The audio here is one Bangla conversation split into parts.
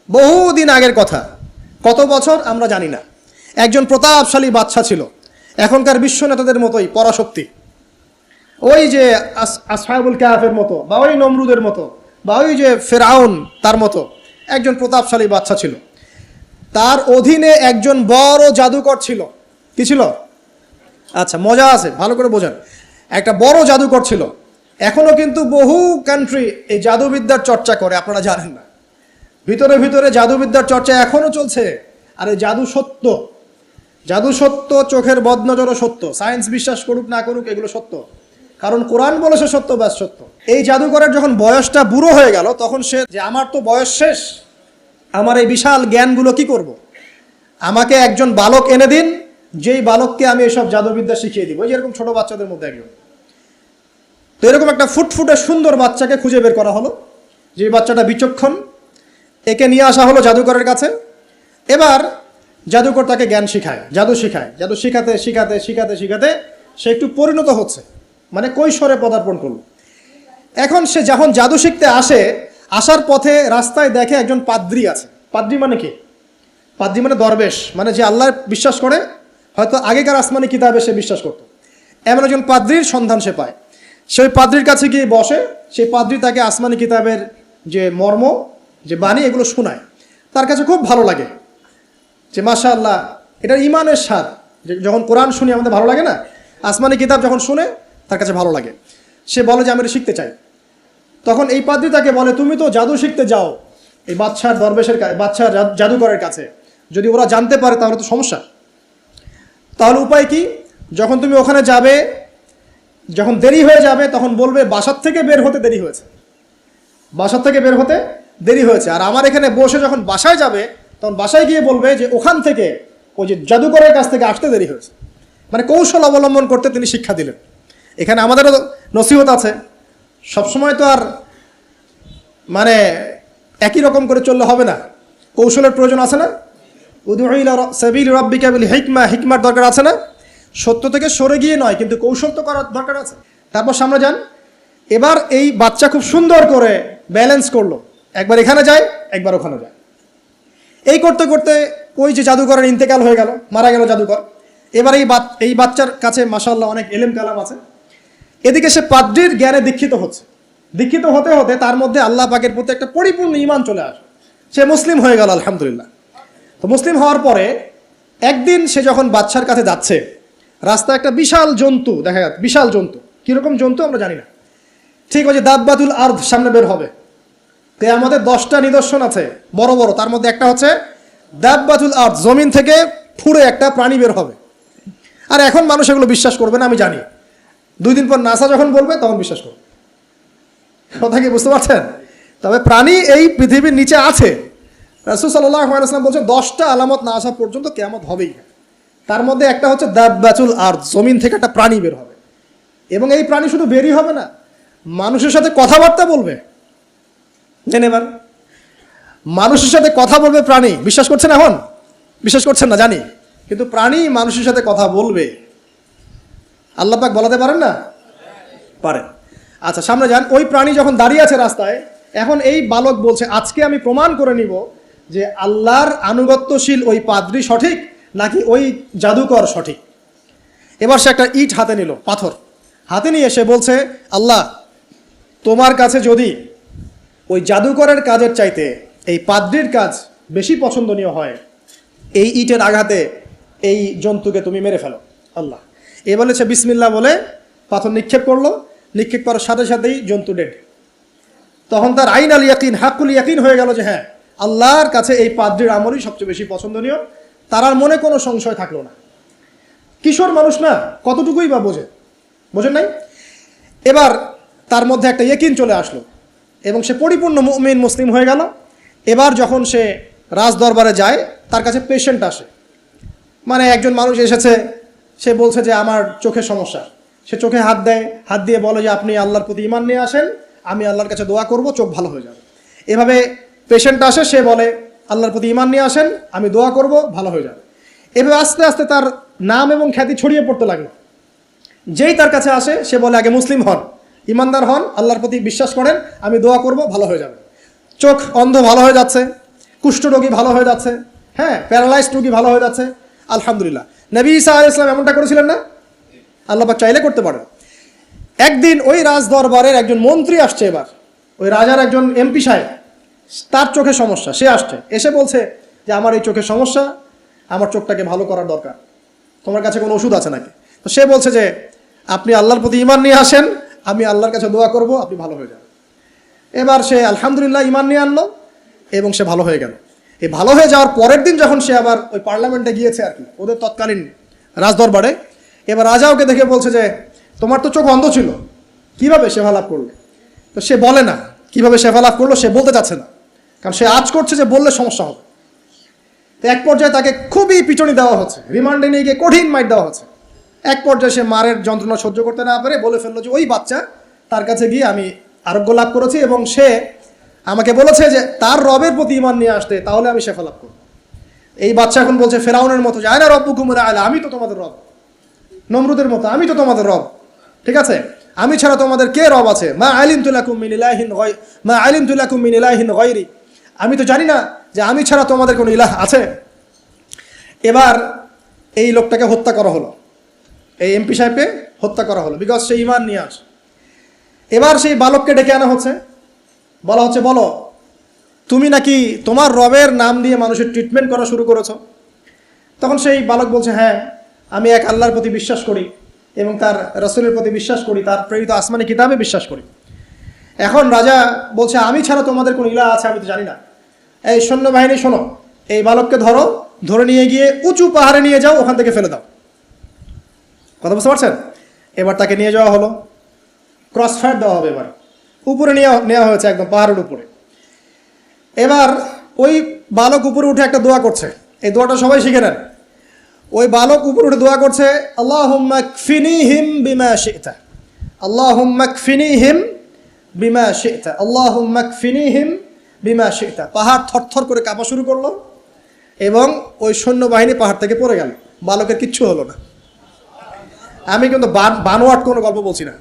বহুদিন আগের কথা, কত বছর আমরা জানি না। একজন প্রতাপশালী বাদশা ছিল, এখনকার বিশ্ব নেতাদের মতোই পরাশক্তি, ওই যে আসহাবুল কাহাফের মতো, বা ওই নমরুদের মতো, বা ওই যে ফেরাউন তার মতো একজন প্রতাপশালী বাদশা ছিল। তার অধীনে একজন বড় জাদুকর ছিল। কি ছিল? আচ্ছা, মজা আছে, ভালো করে বোঝেন। একটা বড় জাদুকর ছিল। এখনো কিন্তু বহু কান্ট্রি এই জাদুবিদ্যার চর্চা করে, আপনারা জানেন না। ভিতরে ভিতরে জাদুবিদ্যার চর্চা এখনো চলছে। আর এই জাদু সত্য, জাদু সত্য, চোখের বদনজরও সত্য। সায়েন্স বিশ্বাস করুক না করুক, এগুলো সত্য, কারণ কোরআন বলেছে সত্য, ব্যাস সত্য। এই জাদুকরের যখন বয়সটা বুড়ো হয়ে গেল, তখন সে যে আমার তো বয়স শেষ, আমার এই বিশাল জ্ঞানগুলো কি করব, আমাকে একজন বালক এনে দিন, যেই বালককে আমি এসব জাদুবিদ্যা শিখিয়ে দিব। যেরকম ছোট বাচ্চাদের মধ্যে একজন। তো এরকম একটা ফুটফুটে সুন্দর বাচ্চাকে খুঁজে বের করা হলো, যে বাচ্চাটা বিচক্ষণ। একে নিয়ে আসা হলো জাদুকরের কাছে। এবার জাদুকর তাকে জ্ঞান শিখায়, জাদু শিখায়। জাদু শিখাতে শিখাতে শিখাতে শিখাতে সে একটু পরিণত হচ্ছে, মানে কৈশোরে পদার্পণ করলো। এখন সে যখন জাদু শিখতে আসে, আসার পথে রাস্তায় দেখে একজন পাদ্রী আছে। পাদ্রী মানে কি? পাদ্রী মানে দরবেশ, মানে যে আল্লাহ বিশ্বাস করে, হয়তো আগেকার আসমানি কিতাবে সে বিশ্বাস করত। এমন একজন পাদ্রীর সন্ধান সে পায়। সেই পাদ্রীর কাছে গিয়ে বসে। সেই পাদ্রী তাকে আসমানি কিতাবের যে মর্ম, যে বাণী, এগুলো শোনায়। তার কাছে খুব ভালো লাগে, যে মাশাআল্লাহ, এটা ইমানের স্বাদ। যখন কোরআন শুনি আমাদের ভালো লাগে না, আসমানি কিতাব যখন শুনে তার কাছে ভালো লাগে। সে বলে যে আমি এটা শিখতে চাই। তখন এই পাদ্রী তাকে বলে, তুমি তো জাদু শিখতে যাও এই বাদশার দরবেশের বাদশার জাদুকরের কাছে, যদি ওরা জানতে পারে তাহলে তো সমস্যা। তাহলে উপায় কি? যখন তুমি ওখানে যাবে, যখন দেরি হয়ে যাবে, তখন বলবে বাসার থেকে বের হতে দেরি হয়েছে, বাসার থেকে বের হতে দেরি হয়েছে। আর আমার এখানে বসে যখন বাসায় যাবে, তখন বাসায় গিয়ে বলবে যে ওখান থেকে, ওই যে জাদুকরের কাছ থেকে আসতে দেরি হয়েছে। মানে কৌশল অবলম্বন করতে তিনি শিক্ষা দিলেন। এখানে আমাদেরও নসিহত আছে, সবসময় তো আর মানে একই রকম করে চললে হবে না, কৌশলের প্রয়োজন আছে না? উদউ ইলা সাবিলি রাব্বিকা বিল হিকমা, হিকমার দরকার আছে না? সত্য থেকে সরে গিয়ে নয়, কিন্তু কৌশল তো করার দরকার আছে। তারপর সামনে যান। এবার এই বাচ্চা খুব সুন্দর করে ব্যালেন্স করলো, একবার এখানে যায়, একবার ওখানে যায়। এই করতে করতে ওই যে জাদুকরের ইন্তেকাল হয়ে গেল, মারা গেল জাদুকর। এবার এই বাচ্চার কাছে মাশাআল্লাহ অনেক এলেম কালাম আছে। এদিকে সে পাদ্রীর জ্ঞানে দীক্ষিত হচ্ছে। দীক্ষিত হতে হতে তার মধ্যে আল্লাহ পাকের প্রতি একটা পরিপূর্ণ ঈমান চলে আসে। সে মুসলিম হয়ে গেল, আলহামদুলিল্লাহ। তো মুসলিম হওয়ার পরে একদিন সে যখন বাদশার কাছে যাচ্ছে, রাস্তায় একটা বিশাল জন্তু দেখা যাচ্ছে। বিশাল জন্তু, কিরকম জন্তু আমরা জানি না। ঠিক ওই যে দাব্বাতুল আরদ সামনে বের হবে, আমাদের 10টা নিদর্শন আছে বড় বড়, তার মধ্যে একটা হচ্ছে দাব্বাতুল আরদ, জমিন থেকে ফুঁড়ে একটা প্রাণী বের হবে। আর এখন মানুষ এগুলো বিশ্বাস করবে না, আমি জানি। 2 দিন পর নাসা যখন বলবে তখন বিশ্বাস করবে। কথা কি বুঝতে পারছেন? তবে প্রাণী এই পৃথিবীর নিচে আছে। রাসূল সাল্লাল্লাহু আলাইহি ওয়াসাল্লাম বলছেন 10টা আলামত না আসা পর্যন্ত কিয়ামত হবেই। তার মধ্যে একটা হচ্ছে দাব্বাতুল আরদ, জমিন থেকে একটা প্রাণী বের হবে। এবং এই প্রাণী শুধু বেরই হবে না, মানুষের সাথে কথাবার্তা বলবে। এবার মানুষের সাথে কথা বলবে প্রাণী। বিশ্বাস করছেন? এখন বিশ্বাস করছেন না জানি, কিন্তু প্রাণী মানুষের সাথে কথা বলবে। আল্লাহ পাক বলাতে পারেন না? পারেন। আচ্ছা, সামনে যান। ওই প্রাণী যখন দাঁড়িয়ে আছে রাস্তায়, এখন এই বালক বলছে, আজকে আমি প্রমাণ করে নিব যে আল্লাহর আনুগত্যশীল ওই পাদ্রী সঠিক নাকি ওই জাদুকর সঠিক। এবার সে একটা ইট হাতে নিল, পাথর হাতে নিয়ে সে বলছে, আল্লাহ, তোমার কাছে যদি ওই জাদুকরের কাজের চাইতে এই পাদ্রীর কাজ বেশি পছন্দনীয় হয়, এই ইটের আঘাতে এই জন্তুকে তুমি মেরে ফেলো আল্লাহ। এ বলেছে বিসমিল্লাহ বলে পাথর নিক্ষেপ করলো। নিক্ষেপ করার সাথে সাথেই জন্তু ডেড। তখন তার আইন আল ইয়াকিন, হাক্কুল ইয়াকিন হয়ে গেল যে হ্যাঁ, আল্লাহর কাছে এই পাদ্রীর আমলই সবচেয়ে বেশি পছন্দনীয়। তার আর মনে কোনো সংশয় থাকলো না। কিশোর মানুষ না, কতটুকুই বা বোঝেন নাই? এবার তার মধ্যে একটা ইয়াকিন চলে আসলো এবং সে পরিপূর্ণ মুমিন, মুসলিম হয়ে গেল। এবার যখন সে রাজ দরবারে যায়, তার কাছে পেশেন্ট আসে। মানে একজন মানুষ এসেছে, সে বলছে যে আমার চোখের সমস্যা। সে চোখে হাত দেয়, হাত দিয়ে বলে যে আপনি আল্লাহর প্রতি ঈমান নিয়ে আসেন, আমি আল্লাহর কাছে দোয়া করব, চোখ ভালো হয়ে যাবে। এভাবে পেশেন্ট আসে, সে বলে আল্লাহর প্রতি ঈমান নিয়ে আসেন, আমি দোয়া করব, ভালো হয়ে যাবে। এভাবে আস্তে আস্তে তার নাম এবং খ্যাতি ছড়িয়ে পড়তে লাগলো। যেই তার কাছে আসে, সে বলে আগে মুসলিম হন, ইমানদার হন, আল্লাহর প্রতি বিশ্বাস করেন, আমি দোয়া করব, ভালো হয়ে যাবে। চোখ অন্ধ ভালো হয়ে যাচ্ছে, কুষ্ঠরোগী ভালো হয়ে যাচ্ছে, হ্যাঁ, প্যারালাইজড রোগী ভালো হয়ে যাচ্ছে, আলহামদুলিল্লাহ। নবী ঈসা আলাইহিস সালাম এমনটা করেছিলেন না? আল্লাহ পাক চাইলে করতে পারেন। একদিন ওই রাজ দরবারের একজন মন্ত্রী আসছে, এবার ওই রাজার একজন এমপি সাহেব, তার চোখে সমস্যা, সে আসছে, এসে বলছে যে আমার এই চোখের সমস্যা, আমার চোখটাকে ভালো করার দরকার, তোমার কাছে কোনো ওষুধ আছে নাকি? তো সে বলছে যে আপনি আল্লাহর প্রতি ঈমান নিয়ে আসেন, আমি আল্লাহর কাছে দোয়া করব, আপনি ভালো হয়ে যাবেন। এবার সে আলহামদুলিল্লাহ ঈমান নিয়ে আনলো এবং সে ভালো হয়ে গেল। এই ভালো হয়ে যাওয়ার পরের দিন যখন সে আবার ওই পার্লামেন্টে গিয়েছে আর কি, ওদের তৎকালীন রাজদরবারে, এবার রাজা ওকে দেখে বলছে যে তোমার তো চোখ অন্ধ ছিল, কিভাবে সেবা লাভ করলে? তো সে বলে না কিভাবে সেবা লাভ করলো, সে বলতে চাচ্ছে না, কারণ সে আজ করছে যে বললে সমস্যা হবে। তো এক পর্যায়ে তাকে খুবই পিটুনি দেওয়া হচ্ছে, রিমান্ডে নিয়ে গিয়ে কঠিন মাইট দেওয়া হচ্ছে। এক পর্যায়ে সে মারের যন্ত্রণা সহ্য করতে না পারে বলে ফেললো যে ওই বাচ্চা, তার কাছে গিয়ে আমি আরোগ্য লাভ করেছি এবং সে আমাকে বলেছে যে তার রবের প্রতি ঈমান নিয়ে আসতে, তাহলে আমি শেফা লাভ করব। এই বাচ্চা এখন বলছে ফেরাউনের মতো যে আয়না রব্বুকুমুল আ'লা, আমি তো তোমাদের রব। নমরুদের মতো আমি তো তোমাদের রব, ঠিক আছে, আমি ছাড়া তোমাদের কে রব আছে? মা আলিমতু লাকুম মিন ইলাহিন গায়রি, আমি তো জানি না যে আমি ছাড়া তোমাদের কোনো ইলাহ আছে। এবার এই লোকটাকে হত্যা করা হলো, এই এমপি সাহেবকে হত্যা করা হলো, বিকজ সে ঈমান নিয়ে আসে। এবার সেই বালককে ডেকে আনা হচ্ছে, বলা হচ্ছে বলো তুমি নাকি তোমার রবের নাম দিয়ে মানুষের ট্রিটমেন্ট করা শুরু করেছো? তখন সেই বালক বলছে হ্যাঁ, আমি এক আল্লাহর প্রতি বিশ্বাস করি এবং তার রাসূলের প্রতি বিশ্বাস করি, তার প্রেরিত আসমানি কিতাবে বিশ্বাস করি। এখন রাজা বলছে আমি ছাড়া তোমাদের কোন ইলাহ আছে আমি তো জানি না। এই সৈন্যবাহিনী শোনো, এই বালককে ধরো, ধরে নিয়ে গিয়ে উঁচু পাহাড়ে নিয়ে যাও, ওখান থেকে ফেলে দাও। কথা বুঝতে পারছেন? এবার তাকে নিয়ে যাওয়া হলো, ক্রস ফায়ার দেওয়া হবে, এবার উপরে নেওয়া হয়েছে, একদম পাহাড়ের উপরে। এবার ওই বালক উপরে উঠে একটা দোয়া করছে, এই দোয়াটা সবাই শিখে নেন। ওই বালক উপরে উঠে দোয়া করছে আল্লাহুম্মা কফিনিহিম বিমা শি'তা, আল্লাহুম্মা কফিনিহিম বিমা শি'তা, আল্লাহুম্মা কফিনিহিম বিমা শি'তা। পাহাড় থরথর করে কাঁপা শুরু করলো এবং ওই সৈন্যবাহিনী পাহাড় থেকে পড়ে গেল, বালকের কিচ্ছু হলো না। আমি কিন্তু বানোয়াট কোনো গল্প বলছি না,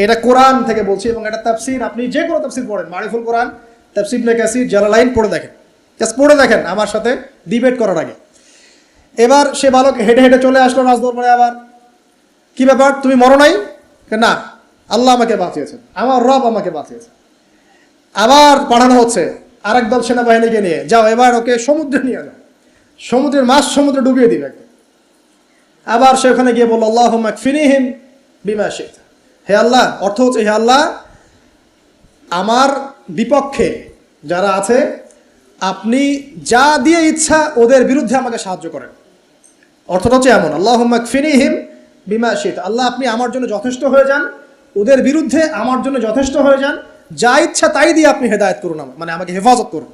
এটা কোরআন থেকে বলছি এবং এটা তাফসীর, আপনি যে কোনো তাফসীর পড়েন, মারিফুল কোরআন, তাফসীর ইবনে কাসির, জালালাইন পড়ে দেখেন, জাস্ট পড়ে দেখেন আমার সাথে ডিবেট করার আগে। এবার সে বালক হেঁটে হেঁটে চলে আসলো রাজদরবারে। আবার কি ব্যাপার, তুমি মরো নাই? না, আল্লাহ আমাকে বাঁচিয়েছেন, আমার রব আমাকে বাঁচিয়েছে। আবার পাঠানো হচ্ছে আরেক দল সেনাবাহিনীকে নিয়ে, যাও এবার ওকে সমুদ্রে নিয়ে যাও, সমুদ্রের মাছ সমুদ্রে ডুবিয়ে দিবে। আবার সে ওখানে গিয়ে বলল আল্লাহুম্মা কফিনিহিম বিমা শি'তা, হে আল্লাহ, অর্থ হচ্ছে হে আল্লাহ, আমার বিপক্ষে যারা আছে আপনি যা দিয়ে ইচ্ছা ওদের বিরুদ্ধে আমাকে সাহায্য করেন। অর্থটা হচ্ছে এমন, আল্লাহুম্মা কফিনিহিম বিমা শি'তা, আল্লাহ আপনি আমার জন্য যথেষ্ট হয়ে যান, ওদের বিরুদ্ধে আমার জন্য যথেষ্ট হয়ে যান, যা ইচ্ছা তাই দিয়ে আপনি হেদায়েত করুন, মানে আমাকে হেফাজত করুন,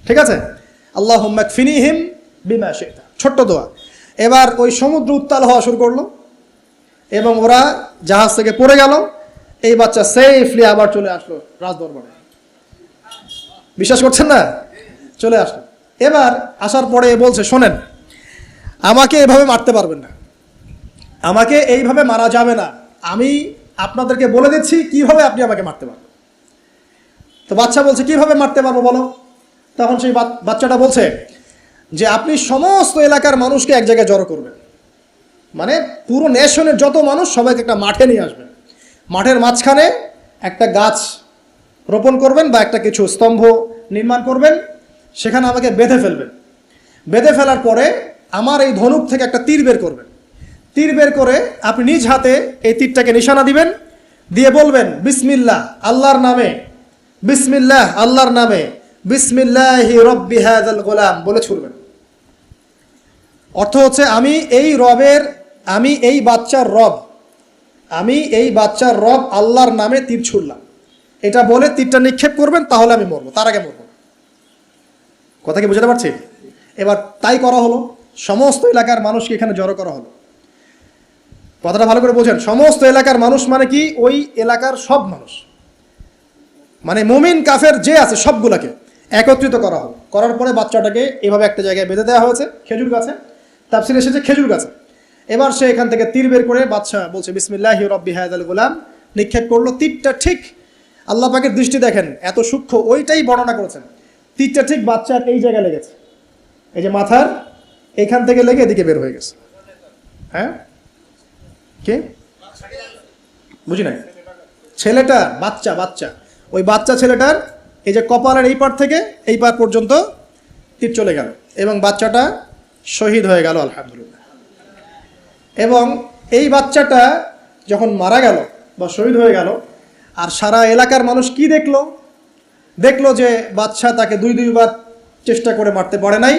ঠিক আছে? আল্লাহুম্মা কফিনিহিম বিমা শি'তা, ছোট্ট দোয়া। এবার ওই সমুদ্র উত্তাল হওয়া শুরু করলো এবং ওরা জাহাজ থেকে পড়ে গেল। এই বাচ্চা সেফলি আবার চলে আসলো রাজদরবারে, বিশ্বাস করছেন না? চলে আসলো। এবার আসার পরে বলছে শোনেন, আমাকে এভাবে মারতে পারবেন না, আমাকে এইভাবে মারা যাবে না, আমি আপনাদেরকে বলে দিচ্ছি কিভাবে আপনি আমাকে মারতে পারবেন। তো বাচ্চা বলছে কিভাবে মারতে পারবো বলো? তখন সেই বাচ্চাটা বলছে যে আপনি সমস্ত এলাকার মানুষকে এক জায়গায় জড়ো করবেন, মানে পুরো নেশনের যত মানুষ সবাইকে একটা মাঠে নিয়ে আসবেন, মাঠের মাঝখানে একটা গাছ রোপণ করবেন বা একটা কিছু স্তম্ভ নির্মাণ করবেন, সেখানে আমাকে বেঁধে ফেলবেন। বেঁধে ফেলার পরে আমার এই ধনুক থেকে একটা তীর বের করবেন, তীর বের করে আপনি নিজ হাতে এই তীরটাকে নিশানা দিবেন, দিয়ে বলবেন বিসমিল্লাহ আল্লাহর নামে, বিসমিল্লাহ আল্লাহর নামে, বিসমিল্লাহি রব্বি হাযাল গোলাম বলে ছুড়বেন। অর্থ হচ্ছে আমি এই রবের, আমি এই বাচ্চার রব, আমি এই বাচ্চার রব আল্লাহর নামে তীর ছুড়লাম, এটা বলে তীরটা নিক্ষেপ করবেন, তাহলে আমি মরবো, তার আগে মরবো। কথা কি বুঝতে পারছি? এবার তাই করা হলো, সমস্ত এলাকার মানুষকে এখানে জড়ো করা হলো। কথাটা ভালো করে বোঝেন, সমস্ত এলাকার মানুষ মানে কি? ওই এলাকার সব মানুষ, মানে মুমিন কাফের যে আছে সবগুলাকে একত্রিত করা হলো। করার পরে বাচ্চাটাকে এভাবে একটা জায়গায় বেঁধে দেওয়া হয়েছে, খেজুর গাছে, তাফসীরে এসেছে খেজুর গাছে। এবার সে এখান থেকে তীর বের করে বাদশা বলছে বিসমিল্লাহি রব্বি হাযাল গোলাম, নিক্ষেপ করলো। তীরটা ঠিক, আল্লাহ পাকের দৃষ্টি দেখেন এত সূক্ষ্ম, ওইটাই বর্ণনা করেছেন, তীরটা ঠিক বাচ্চার এই জায়গায় লেগেছে, এই যে মাথার এখান থেকে লেগে এদিকে বের হয়ে গেছে। হ্যাঁ, কে বুঝি নাই? ছেলেটা, বাচ্চা ওই বাচ্চা ছেলেটার এই যে কপালের এই পার থেকে এই পার পর্যন্ত তীর চলে গেল এবং বাচ্চাটা শহীদ হয়ে গেল, আলহামদুলিল্লাহ। এবং এই বাচ্চাটা যখন মারা গেল বা শহীদ হয়ে গেল, আর সারা এলাকার মানুষ কি দেখলো যে বাচ্চা তাকে দুইবার চেষ্টা করে মারতে পারে নাই,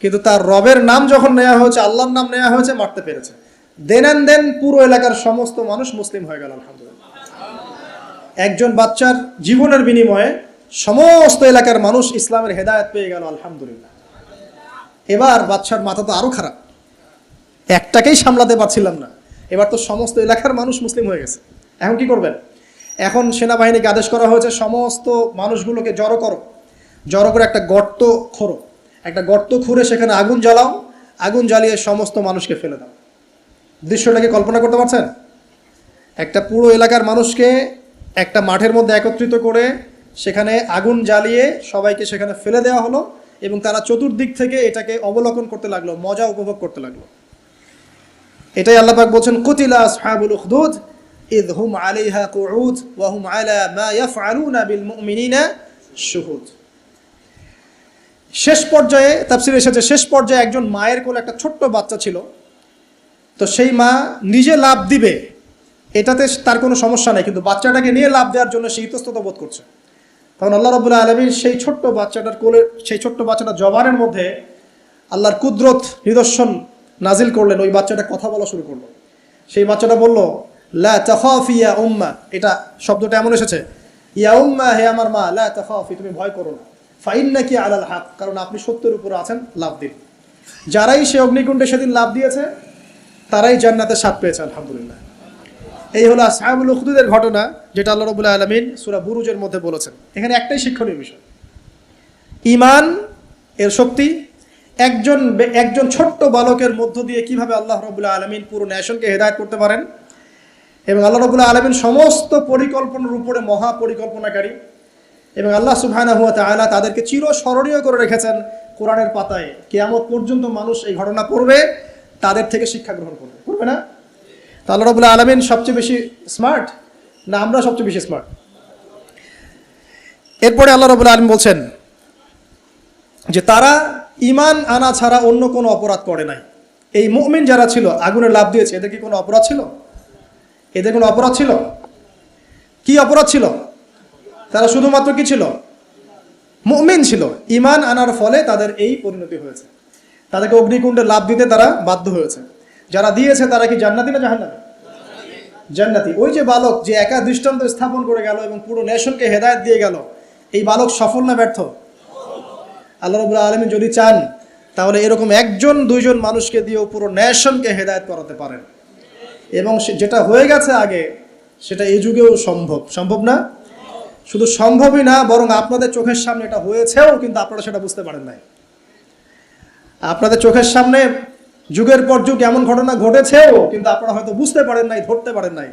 কিন্তু তার রবের নাম যখন নেওয়া হয়েছে, আল্লাহর নাম নেওয়া হয়েছে, মারতে পেরেছে। দেন পুরো এলাকার সমস্ত মানুষ মুসলিম হয়ে গেল, আলহামদুলিল্লাহ। একজন বাচ্চার জীবনের বিনিময়ে সমস্ত এলাকার মানুষ ইসলামের হেদায়েত পেয়ে গেল, আলহামদুলিল্লাহ। এবার বাচ্চার মাথা তো আরো খারাপ, একটাকেই সামলাতে পারছিলাম না, এবার তো সমস্ত এলাকার মানুষ মুসলিম হয়ে গেছে। এখন কি করবেন? এখন সেনাবাহিনীকে আদেশ করা হয়েছে সমস্ত মানুষগুলোকে জড়ো করে একটা গর্ত খোঁড়ো, একটা গর্ত খুঁড়ে সেখানে আগুন জ্বালাও, আগুন জ্বালিয়ে সমস্ত মানুষকে ফেলে দাও। দৃশ্যটাকে কল্পনা করতে পারছেন? একটা পুরো এলাকার মানুষকে একটা মাঠের মধ্যে একত্রিত করে সেখানে আগুন জ্বালিয়ে সবাইকে সেখানে ফেলে দেওয়া হলো এবং তারা চতুর্দিক থেকে এটাকে অবলোকন করতে লাগলো, মজা উপভোগ করতে লাগলো। এটাই আল্লাহ পাক বলছেন, কুতিলা আসহাবুল উখদুদ ইয হুম আলাইহা কুউদ ওয়া হুম আলা মা ইয়াফআলুনা বিল মুমিনিনা শুহুদ। শেষ পর্যায়ে তাফসীরে এসেছে, শেষ পর্যায়ে একজন মায়ের কোলে একটা ছোট্ট বাচ্চা ছিল, তো সেই মা নিজে লাফ দিবে এটাতে তার কোনো সমস্যা নেই, কিন্তু বাচ্চাটাকে নিয়ে লাফ দেওয়ার জন্য সে ইতস্তত বোধ করছে। তখন আল্লাহ রাব্বুল আলামিন সেই ছোট্ট বাচ্চাটার কোলে, সেই ছোট্ট বাচ্চাটার জবানের মধ্যে আল্লাহর কুদরত নিদর্শন নাজিল করলেন। ওই বাচ্চাটা কথা বলা শুরু করলো। সেই বাচ্চাটা বলল, লা তাখাফি ইয়া উম্মা, এটা শব্দটা এমন এসেছে, ইয়া উম্মা, হে আমার মা, লা তাখাফি, তুমি ভয় করো না, ফাইন্নাকি আলাল হক, কারণ আপনি সত্যের উপরে আছেন, লাভ দিন। যারাই সে অগ্নিকুণ্ডে সেদিন লাভ দিয়েছে তারাই জান্নাতের স্বাদ পেয়েছে, আলহামদুলিল্লাহ। এই হলো আসহাবুল উখদুদের ঘটনা, যেটা আল্লাহ রাব্বুল আলামিন সূরা বুরুজের মধ্যে বলেছেন। এখানে একটাই শিক্ষণীয় বিষয়, ঈমান এর শক্তি একজন ছোট্ট বালকের মধ্য দিয়ে কিভাবে আল্লাহ রাব্বুল আলামিন পুরো নেশনকে হেদায়েত করতে পারেন। এবং আল্লাহ রাব্বুল আলামিন সমস্ত পরিকল্পনার উপরে মহা পরিকল্পনাকারী, এবং আল্লাহ সুবহানাহু ওয়া তাআলা তাদেরকে চিরস্মরণীয় করে রেখেছেন কোরআনের পাতায়। কিয়ামত পর্যন্ত মানুষ এই ঘটনা পড়বে, তাদের থেকে শিক্ষা গ্রহণ করবে না? তো আল্লাহ রাব্বুল আলামিন সবচেয়ে বেশি স্মার্ট না আমরা সবচেয়ে বেশি স্মার্ট? এরপরে আল্লাহ রাব্বুল আলামিন বলছেন যে তারা ঈমান আনা ছাড়া অন্য কোনো অপরাধ করে নাই। এই মুমিন যারা ছিল, আগুনে লাফ দিয়েছে, এদের কি কোনো অপরাধ ছিল? এদের কোনো অপরাধ ছিল? কি অপরাধ ছিল? তারা শুধুমাত্র কি ছিল? মুমিন ছিল। ঈমান আনার ফলে তাদের এই পরিণতি হয়েছে, তাদেরকে অগ্নিকুণ্ডে লাফ দিতে তারা বাধ্য হয়েছে। যারা দিয়েছে তারা কি জান্নাতি না জাহান্নামী? জান্নাতি। ওই যে বালক যে একা দৃষ্টান্ত স্থাপন করে গেল এবং পুরো নেশনকে হেদায়েত দিয়ে গেল, এই বালক সফল না ব্যর্থ? আল্লাহ রাব্বুল আলামিন যদি চান তাহলে এরকম একজন দুইজন মানুষকে দিয়েও পুরো নেশনকে হেদায়েত করাতে পারেন। এবং যেটা হয়ে গেছে আগে সেটা এই যুগেও সম্ভব না? শুধু সম্ভবই না, বরং আপনাদের চোখের সামনে এটা হয়েছেও, কিন্তু আপনারা সেটা বুঝতে পারেন নাই। আপনাদের চোখের সামনে যুগের পর যুগ এমন ঘটনা ঘটেছেও, কিন্তু আপনারা হয়তো বুঝতে পারেন নাই, ধরতে পারেন নাই।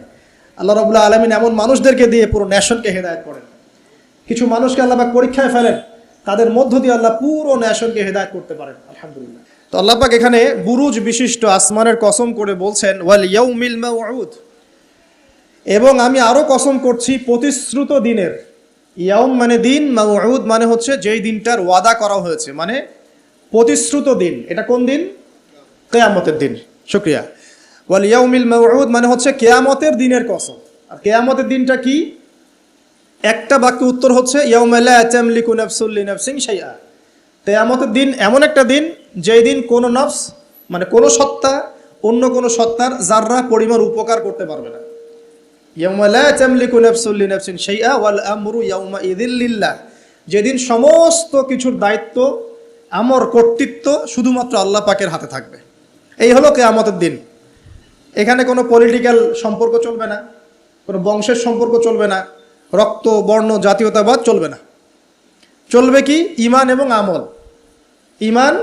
আল্লাহ রাব্বুল আলামিন এমন মানুষদেরকে দিয়ে পুরো নেশনকে হেদায়েত করেন। কিছু মানুষকে আল্লাহ পাক পরীক্ষায় ফেলেন, তাদের মধ্য দিয়ে আল্লাহ পুরো নেশনকে হেদায়েত করতে পারেন, আলহামদুলিল্লাহ। তো আল্লাহ পাক এখানে বুরুজ বিশিষ্ট আসমানের কসম করে বলছেন, ওয়াল ইয়াউমিল মাউউদ, এবং আমি আরো কসম করছি প্রতিশ্রুত দিনের। ইয়াউম মানে দিন, মাউউদ মানে হচ্ছে যেই দিনটার ওয়াদা করা হয়েছে, মানে প্রতিশ্রুত দিন। এটা কোন দিন? কিয়ামতের দিন। শুকরিয়া। ওয়াল ইয়াউমিল মাউউদ মানে হচ্ছে কিয়ামতের দিনের কসম। আর কিয়ামতের দিনটা কি? একটা বাক্য উত্তর হচ্ছে ইয়াউমা লা তামলিকু নাফসুন লিনাফসিন শাইআ। কিয়ামতের দিন এমন একটা দিন যেই দিন কোনো নফস, মানে কোনো সত্তা অন্য কোনো সত্তার যাররা পরিমাণ উপকার করতে পারবে না। ইয়াউমা লা তামলিকু নাফসুন লিনাফসিন শাইআ ওয়াল আমরু ইয়াউমা ইযিল লিল্লাহ, যেদিন সমস্ত কিছুর দায়িত্ব, আমর, কর্তৃত্ব শুধুমাত্র আল্লাহ পাকের হাতে থাকবে। এই হলো কিয়ামতের দিন। এখানে কোনো পলিটিক্যাল সম্পর্ক চলবে না, কোনো বংশের সম্পর্ক চলবে না, রক্ত, বর্ণ, জাতীয়তাবাদ চলবে না। চলবে কি? ঈমান এবং আমল। ঈমান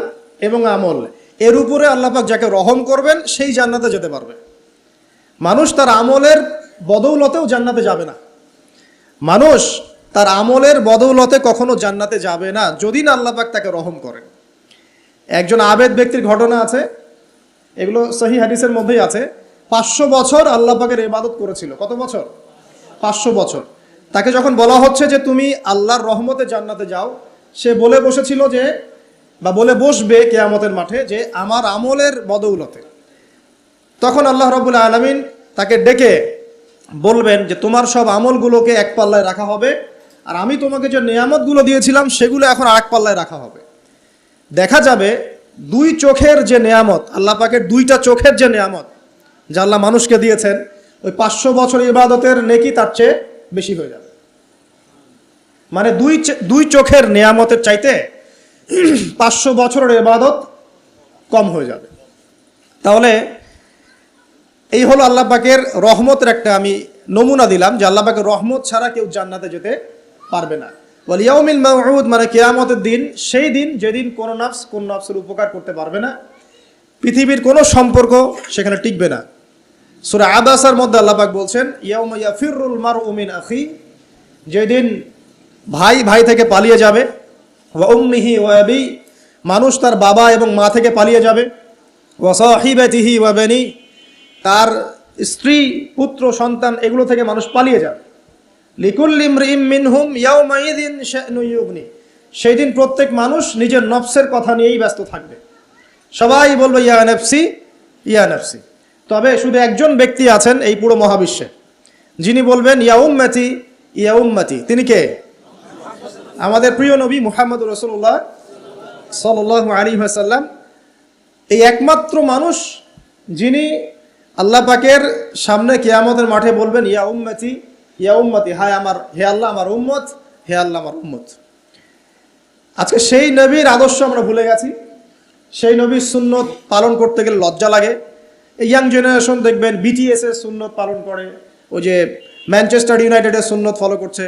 এবং আমল, এর উপরে আল্লাহ পাক যাকে রহম করবেন সেই জান্নাতে যেতে পারবে। মানুষ তার আমলের বদৌলতেও জান্নাতে যাবে না। মানুষ তার আমলের বদৌলতে কখনো জান্নাতে যাবে না যদি না আল্লাহ পাক তাকে রহম করেন। একজন আবেদ ব্যক্তির ঘটনা আছে, এগুলো সহিহ হাদিসের মধ্যেই আছে। 500 বছর আল্লাহ পাকের ইবাদত করেছিল। কত বছর? 500 বছর। তাকে যখন বলা হচ্ছে যে তুমি আল্লাহর রহমতে জান্নাতে যাও, সে বলে বসেছিল যে, বা বলে বসবে কিয়ামতের মাঠে যে আমার আমলের বদৌলতে। তখন আল্লাহ রাব্বুল আলামিন তাকে ডেকে বলবেন যে তোমার সব আমলগুলোকে এক পাল্লায় রাখা হবে, আর আমি তোমাকে যে নিয়ামতগুলো দিয়েছিলাম সেগুলো এখন আরেক পাল্লায় রাখা হবে। দেখা যাবে দুই চোখের যে নিয়ামত, আল্লাহ পাকের দুইটা চোখের যে নিয়ামত যা আল্লাহ মানুষকে দিয়েছেন, ওই 500 বছর ইবাদতের নেকি তার চেয়ে বেশি হয়ে যাবে। মানে দুই চোখের নিয়ামতের চাইতে 500 বছরের ইবাদত কম হয়ে যাবে। তাহলে এই হলো আল্লাহ পাকের রহমতের একটা আমি নমুনা দিলাম যে আল্লাহ পাকের রহমত ছাড়া কেউ জান্নাতে যেতে পারবে না। ওয়াল ইয়াউমিল মাউউদ, মানে কিয়ামতের দিন, সেই দিন যেদিন কোনো নফস কোন নফসের উপকার করতে পারবে না, পৃথিবীর কোনো সম্পর্ক সেখানে টিকবে না। সূরা আবাসার মধ্যে আল্লাহ পাক বলছেন ইয়াউমা ইয়াফিরুল মারউ মিন আখি, যেদিন ভাই ভাই থেকে পালিয়ে যাবে, ওয়া উম্মিহি ওয়া আবি, মানুষ তার বাবা এবং মা থেকে পালিয়ে যাবে, ওয়া সাহিবাতিহি ওয়া বানি, তার স্ত্রী পুত্র সন্তান এগুলো থেকে মানুষ পালিয়ে যাবে। লিকুল্লি ইমরিইম মিনহুম ইয়াউমাইযিন শা'নু ইউগনি, সেই দিন প্রত্যেক মানুষ নিজের নফসের কথা নিয়েই ব্যস্ত থাকবে। সবাই বলবে ইয়া নাফসি ইয়া নাফসি। তবে শুধু একজন ব্যক্তি আছেন এই পুরো মহাবিশ্বে, যিনি বলবেন ইয়া উম্মতি ইয়া উম্মতি। তিনি কে? আমাদের প্রিয় নবী মুহাম্মদ রাসূলুল্লাহ সাল্লাল্লাহু আলাইহি ওয়াসাল্লাম, এই একমাত্র মানুষ যিনি আল্লাহ পাকের সামনে কিয়ামতের মাঠে বলবেন ইয়া উম্মতি ইয়া উম্মতি, হায় আমার, হে আল্লাহ আমার উম্মত, হে আল্লাহ আমার উম্মত। আজকে সেই নবীর আদর্শ আমরা ভুলে গেছি। সেই নবীর সুন্নত পালন করতে গেলে লজ্জা লাগে। ইয়াং জেনারেশন দেখবেন বিটিএস এর সুন্নত পালন করে, ওই যে ম্যানচেস্টার ইউনাইটেডের সুন্নত ফলো করছে।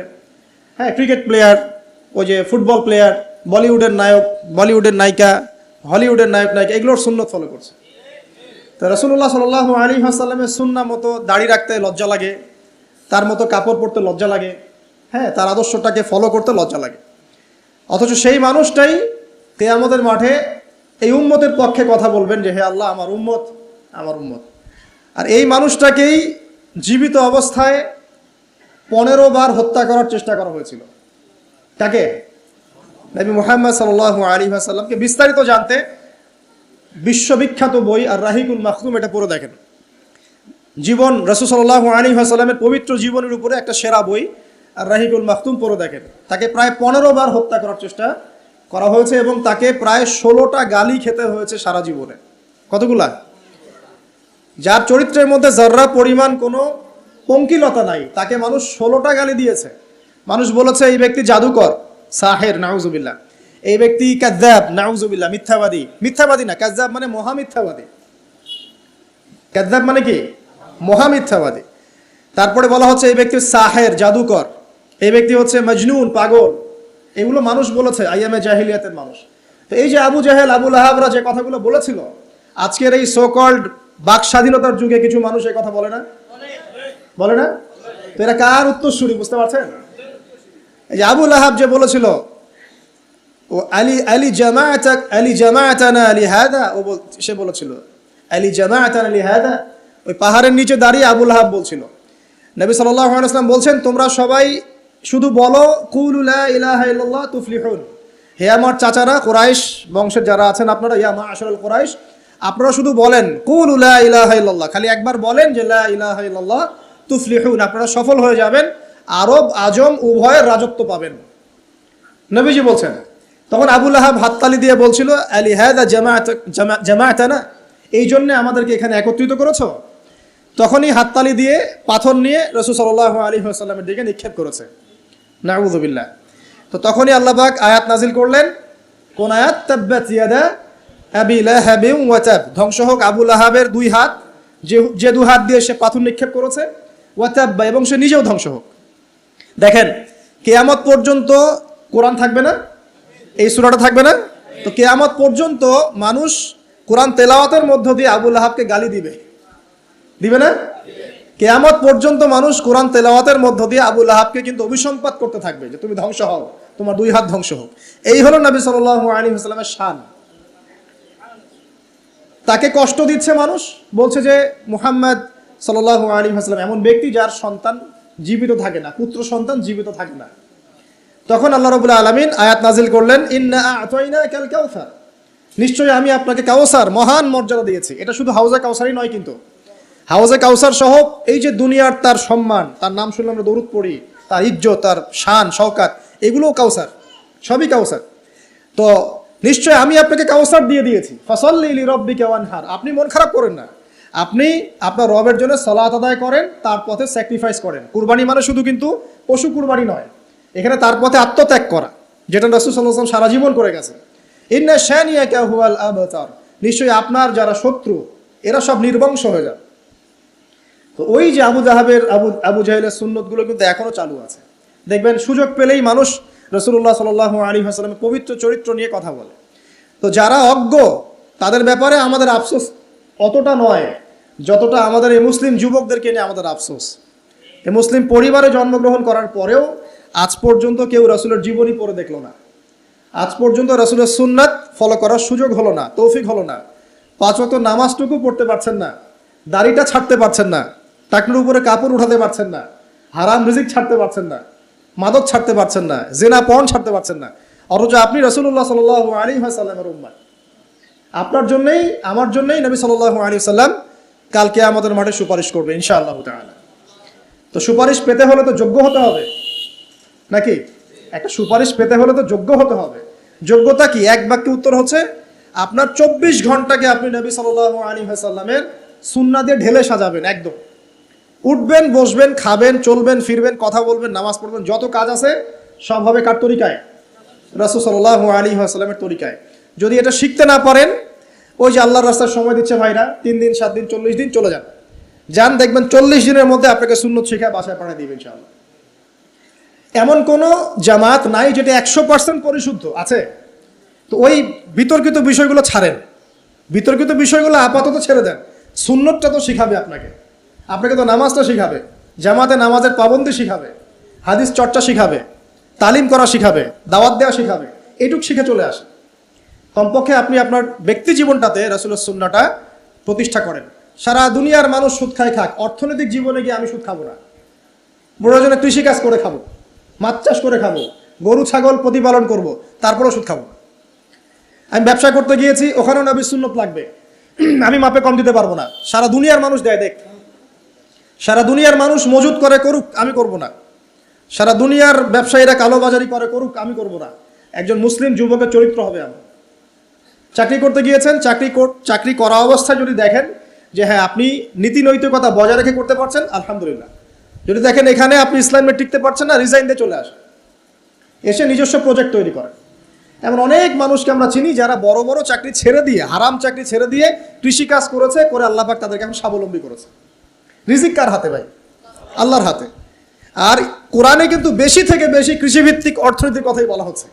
হ্যাঁ, ক্রিকেট প্লেয়ার, ওই যে ফুটবল প্লেয়ার, বলিউডের নায়ক, বলিউডের নায়িকা, হলিউডের নায়ক নায়িকা, এগুলোর সুন্নত ফলো করছে। তো রাসূলুল্লাহ সাল্লাল্লাহু আলাইহি ওয়াসাল্লামের সুন্নাহ মতো দাড়ি রাখতে লজ্জা লাগে, তার মতো কাপড় পরতে লজ্জা লাগে, হ্যাঁ, তার আদর্শটাকে ফলো করতে লজ্জা লাগে। অথচ সেই মানুষটাই কিয়ামতের মাঠে এই উম্মতের পক্ষে কথা বলবেন যে হে আল্লাহ আমার উম্মত, আমার উম্মত। আর এই মানুষটাকেই জীবিত অবস্থায় 15 বার হত্যা করার চেষ্টা করা হয়েছিল। তাকে নবী মুহাম্মদ সাল্লাল্লাহু আলাইহি ওয়াসাল্লামকে বিস্তারিত জানতে বিশ্ববিখ্যাত বই আর রাহিকুল মাখতুম, এটা পড়ে দেখেন। জীবন রাসূল সাল্লাল্লাহু আলাইহি ওয়াসাল্লামের পবিত্র জীবনের উপরে একটা সেরা বই আর রাহিকুল মাখতুম পড়ে দেখেন। তাকে প্রায় 15 বার হত্যা করার চেষ্টা করা হয়েছে এবং তাকে প্রায় 16টা গালি খেতে হয়েছে সারা জীবনে। কতগুলা? যার চরিত্রের মধ্যে যাররা পরিমাণ কোনো পঙ্কিলতা নাই, তাকে মানুষ 16টা গালি দিয়েছে। মানুষ বলেছে এই ব্যক্তি জাদুকর, সাহের, নাউজুবিল্লাহ। এই ব্যক্তি কাযযাব, নাউজুবিল্লাহ, মিথ্যাবাদী। মিথ্যাবাদী না, কাযযাব মানে মহামিথ্যাবাদী। কাযযাব মানে কি? মহামিথ্যাবাদী। তারপরে বলা হচ্ছে এই ব্যক্তি সাহের, জাদুকর। এই ব্যক্তি হচ্ছে মজনুন, পাগল। এগুলো মানুষ বলেছে, আইয়ামে জাহিলিয়াতের মানুষ। তো এই যে আবু জাহেল, আবু লাহাবরা যে কথাগুলো বলেছিল, আজকের এই সো কল্ড বাক স্বাধীনতার যুগে কিছু মানুষ এই কথা বলে না? বলে না? তো এরা কার উত্তরসূরি বুঝতে পারছেন? এই যে আবু লাহাব যে বলেছিল ও আলী জামাআতানা লিহাদা, ও সে বলেছিল আলী জামাআতানা লিহাদা। ওই পাহাড়ের নিচে দাঁড়িয়ে আবু লাহাব বলছিল। নবী সাল্লাল্লাহু আলাইহি ওয়াসাল্লাম বলছেন তোমরা সবাই শুধু বলো কুলু লা ইলাহা ইল্লাল্লাহ তুফলিহুন। হে আমার চাচারা, কুরাইশ বংশের যারা আছেন আপনারা, ইয়া মা'আশারাল কুরাইশ, আপনারা শুধু বলেন কুলু লা ইলাহা ইল্লাল্লাহ, খালি একবার বলেন যে লা ইলাহা ইল্লাল্লাহ তুফলিহুন, আপনারা সফল হয়ে যাবেন, আরব আজম উভয়ের রাজত্ব পাবেন। নবীজি বলছেন। তখন আবু লাহাব হাততালি দিয়ে বলছিল আলি হাদা জামাআতানা, এই জন্য আমাদেরকে এখানে একত্রিত করেছো। তখনই হাততালি দিয়ে পাথর নিয়ে রাসূল সাল্লাল্লাহু আলাইহি ওয়াসাল্লামের দিকে নিক্ষেপ করেছে। নাউযুবিল্লাহ। তো তখনই আল্লাহ পাক আয়াত নাজিল করলেন। কোন আয়াত? তাব্বাত ইয়াদা আবি লাহাবিন ওয়া তাব, ধ্বংস হোক আবু লাহাবের দুই হাত, যে দুই হাত দিয়ে সে পাথর নিক্ষেপ করেছে, ওয়া তাব্বা, এবং সে নিজেও ধ্বংস হোক। দেখেন, কিয়ামত পর্যন্ত কোরআন থাকবে না, এই সূরাটা থাকবে না। তো কিয়ামত পর্যন্ত মানুষ কোরআন তেলাওয়াতের মধ্য দিয়ে আবু লাহাবকে গালি দিবে, দিবে না? কিয়ামত পর্যন্ত মানুষ কোরআন তেলাওয়াতের মধ্য দিয়ে আবু লাহাবকে কিন্তু অভিসম্পাত করতে থাকবে যে তুমি ধ্বংস হও, তোমার 2 হাত ধ্বংস হোক। এই হলো নবী সাল্লাল্লাহু আলাইহি ওয়াসাল্লামের শান। তাকে কষ্ট দিচ্ছে মানুষ, বলছে যে মুহাম্মদ সাল্লাল্লাহু আলাইহি ওয়াসাল্লাম এমন ব্যক্তি যার সন্তান জীবিত থাকে না, পুত্র সন্তান জীবিত থাকে না। তখন আল্লাহ রাব্বুল আলামিন আয়াত নাজিল করলেন, ইন্না আ'তাইনাকাল কাউসার, নিশ্চয়ই আমি আপনাকে কাউসার মহান মর্যাদা দিয়েছি। এটা শুধু হাউজে কাউসারই নয়, কিন্তু হাউজে কাউসার সহ এই যে দুনিয়ার তার সম্মান, তার নাম শুনলে আমরা দরুদ পড়ি, তার ইজ্জত, তার শান শওকাত, এগুলোও কাউসার, সবই কাউসার। তো নিশ্চয় আমি আপনাকে কাউসার দিয়ে দিয়েছি। ফাসাল্লি লিরাব্বিকা ওয়ানহার, আপনি মন খারাপ করেন না, আপনি আপনার রবের জন্য সালাত আদায় করেন, তার পথে স্যাক্রিফাইস করেন। কুরবানি মানে শুধু কিন্তু পশু কুরবানি নয়, এখানে তার পথে আত্মত্যাগ করা, যেটা রাসূল সাল্লাল্লাহু আলাইহি ওয়াসাল্লাম সারা জীবন করে গেছেন। ইন্না শানিয়াকা হুয়াল আবতার, নিশ্চয়ই আপনার যারা শত্রু এরা সব নির্বংশ হয়ে যাবে। তো ওই যে আবু জাহেলের সুন্নতগুলো কিন্তু এখনো চালু আছে। দেখবেন সুযোগ পেলেই মানুষ রাসূলুল্লাহ সাল্লাল্লাহু আলাইহি ওয়াসাল্লামের পবিত্র চরিত্র নিয়ে কথা বলে। তো যারা অজ্ঞ তাদের ব্যাপারে আমাদের আফসোস অতটা নয় যতটা আমাদের এই মুসলিম যুবকদেরকে নিয়ে আমাদের আফসোস। এই মুসলিম পরিবারে জন্মগ্রহণ করার পরেও আজ পর্যন্ত কেউ রাসূলের জীবনী পড়ে দেখলো না, আজ পর্যন্ত রাসূলের সুন্নাত ফলো করার সুযোগ হলো না, তৌফিক হলো না। 5 ওয়াক্ত নামাজটুকু পড়তে পারছেন না, দাড়িটা ছাড়তে পারছেন না, টাকনুর উপরে কাপড় উঠাতে পারছেন না, হারাম রিজিক ছাড়তে পারছেন না, মাদক ছাড়তে পারছেন না, জিনা পর্ন ছাড়তে পারছেন না, অথচ আপনি রাসূলুল্লাহ সাল্লাল্লাহু আলাইহি ওয়াসাল্লামের উম্মত। আপনার জন্যই আমার জন্যই নবী সাল্লাল্লাহু আলাইহি ওয়াসাল্লাম কাল কিয়ামতের মাঠে সুপারিশ করবে ইনশাআল্লাহ তাআলা। তো সুপারিশ পেতে হলে তো যোগ্য হতে হবে নাকি? একটা সুপারিশ পেতে হলে তো যোগ্য হতে হবে। যোগ্যতা কি? এক বাক্যে উত্তর হচ্ছে আপনার 24 ঘন্টাকে আপনি নবী সাল্লাল্লাহু আলাইহি ওয়াসাল্লামের সুন্নাহ দিয়ে ঢেলে সাজাবেন। একদম উঠবেন, বসবেন, খাবেন, চলবেন, ফিরবেন, কথা বলবেন, নামাজ পড়বেন, যত কাজ আছে সব হবে কার তরিকায়? রাসূল সাল্লাল্লাহু আলাইহি ওয়াসাল্লামের তরিকায়। যদি এটা শিখতে না পারেন, ওই যে আল্লাহর রাস্তায় সময় দিচ্ছে ভাইরা, 3 দিন 7 দিন 40 দিন চলে যান, দেখবেন 40 দিনের মধ্যে আপনাকে সুন্নত শিখায় বাসায় পাঠিয়ে দিবেন ইনশাআল্লাহ। এমন কোনো জামাত নাই যেটা 100% পরিশুদ্ধ আছে। তো ওই বিতর্কিত বিষয়গুলো ছাড়েন, বিতর্কিত বিষয়গুলো আপাতত ছেড়ে দেন। সুন্নতটা তো শিখাবে আপনাকে তো নামাজটা শিখাবে, জামাতে নামাজের পাবন্দি শিখাবে, হাদিস চর্চা শিখাবে, তালিম করা শিখাবে, দাওয়াত দেওয়া শিখাবে। এইটুক শিখে চলে আসে। কমপক্ষে আপনি আপনার ব্যক্তি জীবনটাতে রাসূলের সুন্নাহটা প্রতিষ্ঠা করেন। সারা দুনিয়ার মানুষ সুদ খায় খাক, অর্থনৈতিক জীবনে গিয়ে আমি সুদ খাবো না। প্রয়োজনে কৃষিকাজ করে খাবো, মাছ চাষ করে খাবো, গরু ছাগল প্রতিপালন করব, তারপরেও সুদ খাবো না। আমি ব্যবসা করতে গিয়েছি, ওখানেও নবীর সুন্নত লাগবে, আমি মাপে কম দিতে পারবো না। সারা দুনিয়ার মানুষ দেয়, দেখ, সারা দুনিয়ার মানুষ মজুদ করে করুক, আমি করব না। সারা দুনিয়ার ব্যবসায়ীরা কালোবাজারি করে করুক, আমি করব না। একজন মুসলিম যুবকের চরিত্র হবে আমার। চাকরি করতে গিয়েছেন, চাকরি করা অবস্থায় যদি দেখেন যে হ্যাঁ আপনি নীতি নৈতিকতা বজায় রেখে করতে পারছেন, আলহামদুলিল্লাহ। যদি দেখেন এখানে আপনি ইসলামে টিকতে পারছেন না, রিজাইন দিয়ে চলে আসেন, এসে নিজস্ব প্রজেক্ট তৈরি করেন। এমন অনেক মানুষকে আমরা চিনি যারা বড় বড় চাকরি ছেড়ে দিয়ে, হারাম চাকরি ছেড়ে দিয়ে কৃষিকাজ করেছে, করে আল্লাহ পাক তাদেরকে এখন স্বাবলম্বী করেছে। রিজিক কার হাতে ভাই? আল্লাহর হাতে। আর কোরআনে কিন্তু বেশি থেকে বেশি কৃষিভিত্তিক অর্থনীতির কথাই বলা হচ্ছে।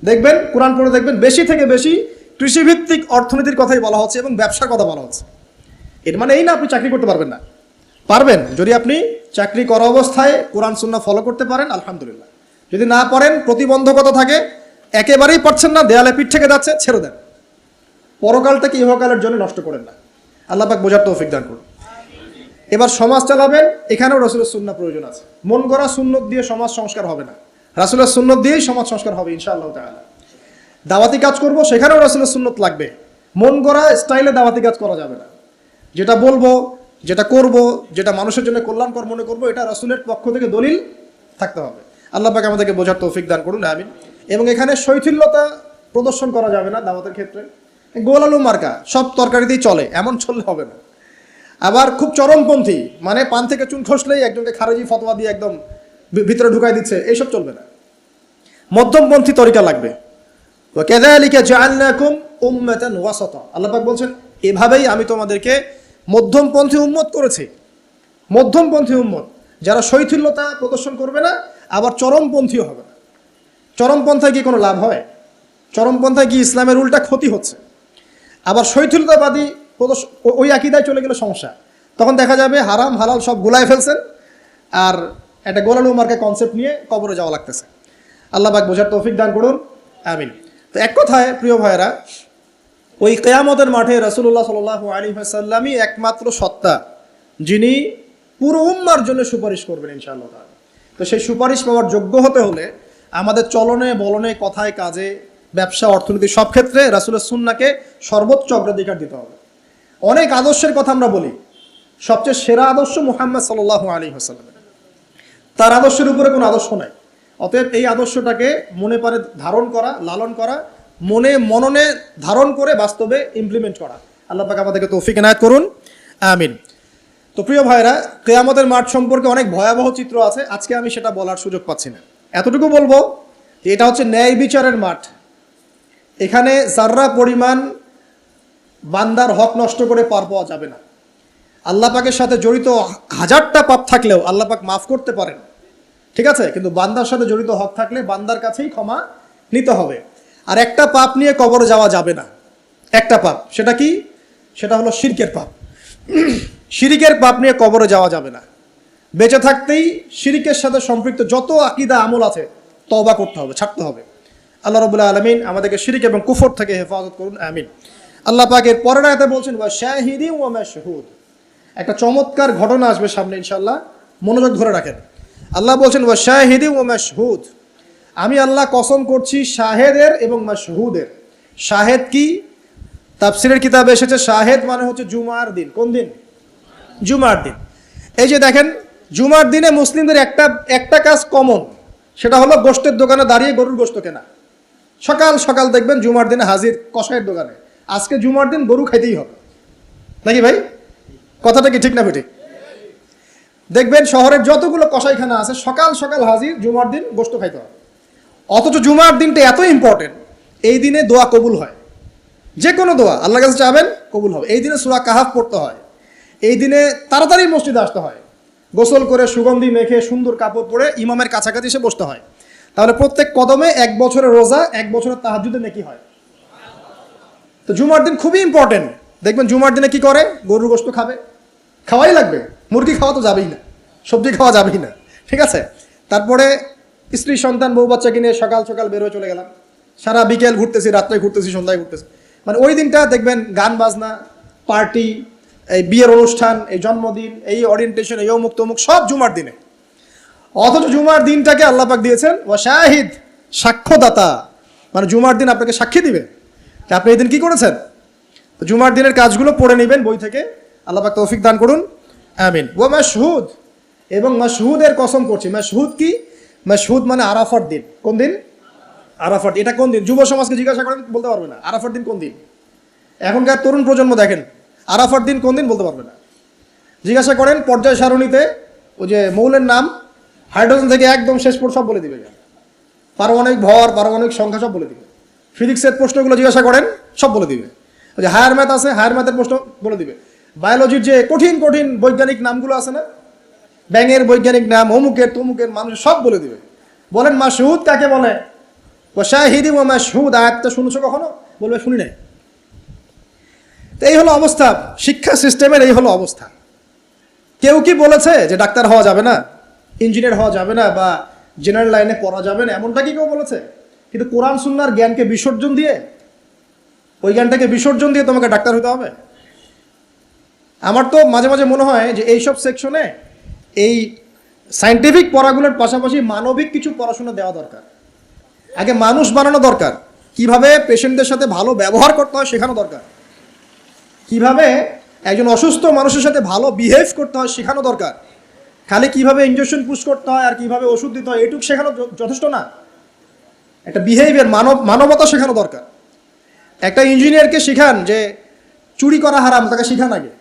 দেখবেন, কোরআন পড়ে দেখবেন, বেশি থেকে বেশি কৃষিভিত্তিক অর্থনীতির কথাই বলা হচ্ছে এবং ব্যবসার কথা বলা হচ্ছে। এর মানে এই না আপনি চাকরি করতে পারবেন না, পারবেন। যদি আপনি চাকরি করা অবস্থায় কোরআন সুন্নাহ ফলো করতে পারেন, আলহামদুলিল্লাহ। যদি না পারেন, প্রতিবন্ধকতা থাকে, একেবারেই পারছেন না, দেয়ালে পিঠ থেকে যাচ্ছে, ছেড়ে দেন। পরকালটাকে ইহকালের জন্য নষ্ট করেন না। আল্লাহ পাক বোঝার তৌফিক দান করুন। এবার সমাজ চালাবেন, এখানেও রাসূলের সুন্নাহ প্রয়োজন আছে। মন গড়া সুন্নত দিয়ে সমাজ সংস্কার হবে না, রাসূলের সুন্নত দিয়েই সমাজ সংস্কার হবে ইনশাআল্লাহ তাআলা। দাওয়াতি কাজ করব, সেখানেও রাসূলের সুন্নত লাগবে। মন গড়া স্টাইলে দাওয়াতি কাজ করা যাবে না। যেটা বলবো, যেটা করব, যেটা মানুষের জন্য কল্যাণকর মনে করব, এটা রাসূলের পক্ষ থেকে দলিল থাকতে হবে। আল্লাহ পাক আমাদেরকে বোঝার তৌফিক দান করুন, আমিন। এবং এখানে শৈথিল্যতা প্রদর্শন করা যাবে না দাওয়াতের ক্ষেত্রে। গোল আলু মার্কা সব তরকারিতেই চলে, এমন চললে হবে না। আবার খুব চরমপন্থী, মানে পান থেকে চুন খসলেই একজনকে খারেজি ফতোয়া দিয়ে একদম ভিতরে ঢুকাই দিচ্ছে, এইসব চলবে না। মধ্যমপন্থী তরিকা লাগবে। ওয়াকাযালিকা জাআলনাকুম উম্মাতান ওয়াসাতা, আল্লাহ পাক বলছেন এভাবেই আমি তোমাদেরকে মধ্যমপন্থী উম্মত করেছি। মধ্যমপন্থী উম্মত, যারা শৈথিল্যতা প্রদর্শন করবে না, আবার চরমপন্থীও হবে না। চরমপন্থায় কি কোনো লাভ হয়? চরমপন্থায় কি ইসলামের উল্টা ক্ষতি হচ্ছে? আবার শৈথিল্যতাবাদী ওই আকীদায় চলে গেলে সমস্যা। তখন দেখা যাবে হারাম হালাল সব গুলায় ফেলছেন, আর একটা গোলালু মার্কে কনসেপ্ট নিয়ে কবরে যাওয়া লাগতেছে। আল্লাহ পাক বোঝার তৌফিক দান করুন, আমিন। তো এক কথায় প্রিয় ভাইয়েরা, ওই কিয়ামতের মাঠে রাসূলুল্লাহ সাল্লাল্লাহু আলাইহি ওয়াসাল্লামই একমাত্র সত্তা যিনি পুরো উম্মার জন্য সুপারিশ করবেন ইনশাআল্লাহ তাআলা। তো সেই সুপারিশ পাওয়ার যোগ্য হতে হলে আমাদের চলনে বলনে কথায় কাজে ব্যবসা অর্থনীতি সব ক্ষেত্রে রাসূলের সুন্নাহকে সর্বোচ্চ অগ্রাধিকার দিতে হবে। অনেক আদর্শের কথা আমরা বলি, সবচেয়ে সেরা আদর্শ মুহাম্মদ সাল্লাল্লাহু আলাইহি ওয়াসাল্লাম, তার আদর্শের উপরে কোনো আদর্শ নাই। অতএব এই আদর্শটাকে মনে পারে ধারণ করা, লালন করা, মননে ধারণ করে বাস্তবে ইমপ্লিমেন্ট করা। আল্লাহ পাক আমাদেরকে তৌফিক এনায়েত করুন, আমিন। তো প্রিয় ভাইরা, কিয়ামতের মাঠ সম্পর্কে অনেক ভয়াবহ চিত্র আছে, আজকে আমি সেটা বলার সুযোগ পাচ্ছি না। এতটুকু বলবো যে এটা হচ্ছে ন্যায় বিচারের মাঠ। এখানে যাররা পরিমাণ বান্দার হক নষ্ট করে পার পাওয়া যাবে না। আল্লাহ পাকের সাথে জড়িত হাজারটা পাপ থাকলেও আল্লাহ পাক মাফ করতে পারেন, ঠিক আছে, কিন্তু বান্দার সাথে জড়িত হক থাকলে বান্দার কাছেই ক্ষমা নিতে হবে। আর একটা পাপ নিয়ে কবরে যাওয়া যাবে না, একটা পাপ, সেটা কি? সেটা হলো শিরকের পাপ। শিরিকের পাপ নিয়ে কবরে যাওয়া যাবে না। বেঁচে থাকতেই শিরিকের সাথে সম্পৃক্ত যত আকীদা আমল আছে তওবা করতে হবে, ছাড়তে হবে। আল্লাহ রাব্বুল আলামিন আমাদেরকে শিরিক এবং কুফর থেকে হেফাজত করুন, আমিন। আল্লাহ পাকের পরের আয়াতে বলছেন ওয়া শাহিদিন ওয়া মাশহুদ। একটা চমৎকার ঘটনা আসবে সামনে ইনশাআল্লাহ, মনোযোগ ধরে রাখেন। আল্লাহ বলছেন ওয়া শাহিদিন ওয়া মাশহুদ, আমি আল্লাহ কসম করছি শাহেদের এবং মাশহুদের। শাহেদ কি? তাফসীরের কিতাবে এসেছে শাহেদ মানে হচ্ছে জুমার দিন। কোন দিন? জুমার দিন। এই যে দেখেন, জুমার দিনে মুসলিমদের একটা কাজ কমন, সেটা হলো গোশতের দোকানে দাঁড়িয়ে গরুর গোশত কেনা। সকাল সকাল দেখবেন জুমার দিনে হাজির কসাইয়ের দোকানে, আজকে জুমার দিন গরু খাইতেই হবে, নাকি ভাই? কথাটা কি ঠিক না বেঠিক? দেখবেন শহরের যতগুলো কসাইখানা আছে সকাল সকাল হাজির, জুমার দিন গোশত খাইতে হবে। অথচ জুমার দিনটা এত ইম্পর্টেন্ট, এই দিনে দোয়া কবুল হয়। যে কোনো দোয়া আল্লাহর কাছে চাবেন কবুল হবে। এই দিনে সূরা কাহাফ পড়তে হয়, এই দিনে তাড়াতাড়ি মসজিদে আসতে হয়, গোসল করে সুগন্ধি মেখে সুন্দর কাপড় পরে ইমামের কাছাকাছি এসে বসতে হয়। তাহলে প্রত্যেক কদমে 1 বছরের রোজা, 1 বছরের তাহাজ্জুদের নেকি হয়। তো জুমার দিন খুবই ইম্পর্টেন্ট। দেখবেন জুমার দিনে কি করে? গরুর গোশত খাবে, খাওয়াই লাগবে। মুরগি খাওয়া তো যাবেই না, সবজি খাওয়া যাবেই না, ঠিক আছে। তারপরে স্ত্রী সন্তান বউ বাচ্চাকে নিয়ে সকাল সকাল বের হয়ে চলে গেলাম, সারা বিকেল ঘুরতেছি, রাত্রে ঘুরতেছি, সন্ধ্যায় ঘুরতেছি। মানে ওই দিনটা দেখবেন গান বাজনা, পার্টি, এই বিয়ের অনুষ্ঠান, এই জন্মদিন, এই ওরিয়েন্টেশন, এই অমুক তমুক সব জুমার দিনে। অথচ জুমার দিনটাকে আল্লাহ পাক দিয়েছেন ওয়া শাহিদ, সাক্ষ্যদাতা। মানে জুমার দিন আপনাকে সাক্ষী দিবে যে আপনি এই দিন কি করেছেন। তো জুমার দিনের কাজগুলো পড়ে নেবেন বই থেকে, আল্লাহ পাক তৌফিক দান করুন, আমিন। ওয়া মাশহুদ, এবং মাশহুদের কসম করছি। মাশহুদ কি? মাশহুদ মানে আরাফার দিন। কোন দিন? আরাফার। এটা কোন দিন? যুব সমাজকে জিজ্ঞাসা করেন, বলতে পারবে না আরাফার দিন কোন দিন। এখনকার তরুণ প্রজন্ম দেখেন আরাফার দিন কোন দিন বলতে পারবে না। জিজ্ঞাসা করেন পর্যায় সারণীতে ওই যে মৌলের নাম, হাইড্রোজেন থেকে একদম শেষ পর সব বলে দিবে, পারমাণবিক ভর, পারমাণবিক সংখ্যা সব বলে দিবে। ফিজিক্সের প্রশ্নগুলো জিজ্ঞাসা করেন, সব বলে দিবে। ওই যে হায়ার ম্যাথ আছে, হায়ার ম্যাথের প্রশ্ন বলে দিবে। বায়োলজির যে কঠিন কঠিন বৈজ্ঞানিক নামগুলো আছে না, ব্যাঙের বৈজ্ঞানিক নাম, অমুকের তমুকের, মানুষ সব বলে দিবে। বলেন মাশহুদ কাকে বলে? ওয়া শাহিদিন ওয়া মাশহুদ, আয়াতটা শুনেছো কখনো? বলবে শুনি নাই। তো এই হলো অবস্থা, শিক্ষা সিস্টেমের এই হলো অবস্থা। কেউ কি বলেছে যে ডাক্তার হওয়া যাবে না, ইঞ্জিনিয়ার হওয়া যাবে না, বা জেনারেল লাইনে পড়া যাবে না? এমনটা কি কেউ বলেছে? কিন্তু কোরআন সুন্নাহর জ্ঞানকে বিসর্জন দিয়ে, ওই জ্ঞানটাকে বিসর্জন দিয়ে তোমাকে ডাক্তার হতে হবে? আমার তো মাঝে মাঝে মনে হয় যে এইসব সেকশনে এই সায়েন্টিফিক পড়াগুলোর পাশাপাশি মানবিক কিছু পড়াশোনা দেওয়া দরকার। আগে মানুষ বানানো দরকার, কিভাবে পেশেন্টদের সাথে ভালো ব্যবহার করতে হয় শেখানো দরকার, কিভাবে একজন অসুস্থ মানুষের সাথে ভালো বিহেভ করতে হয় শেখানো দরকার। খালি কিভাবে ইনজেকশন পুশ করতে হয় আর কিভাবে ওষুধ দিতে হয় এটুকু শেখানো যথেষ্ট না। একটা বিহেভিয়ার, মানবতা শেখানো দরকার। একটা ইঞ্জিনিয়ারকে শেখান যে চুরি করা হারাম, তাকে শেখান আগে,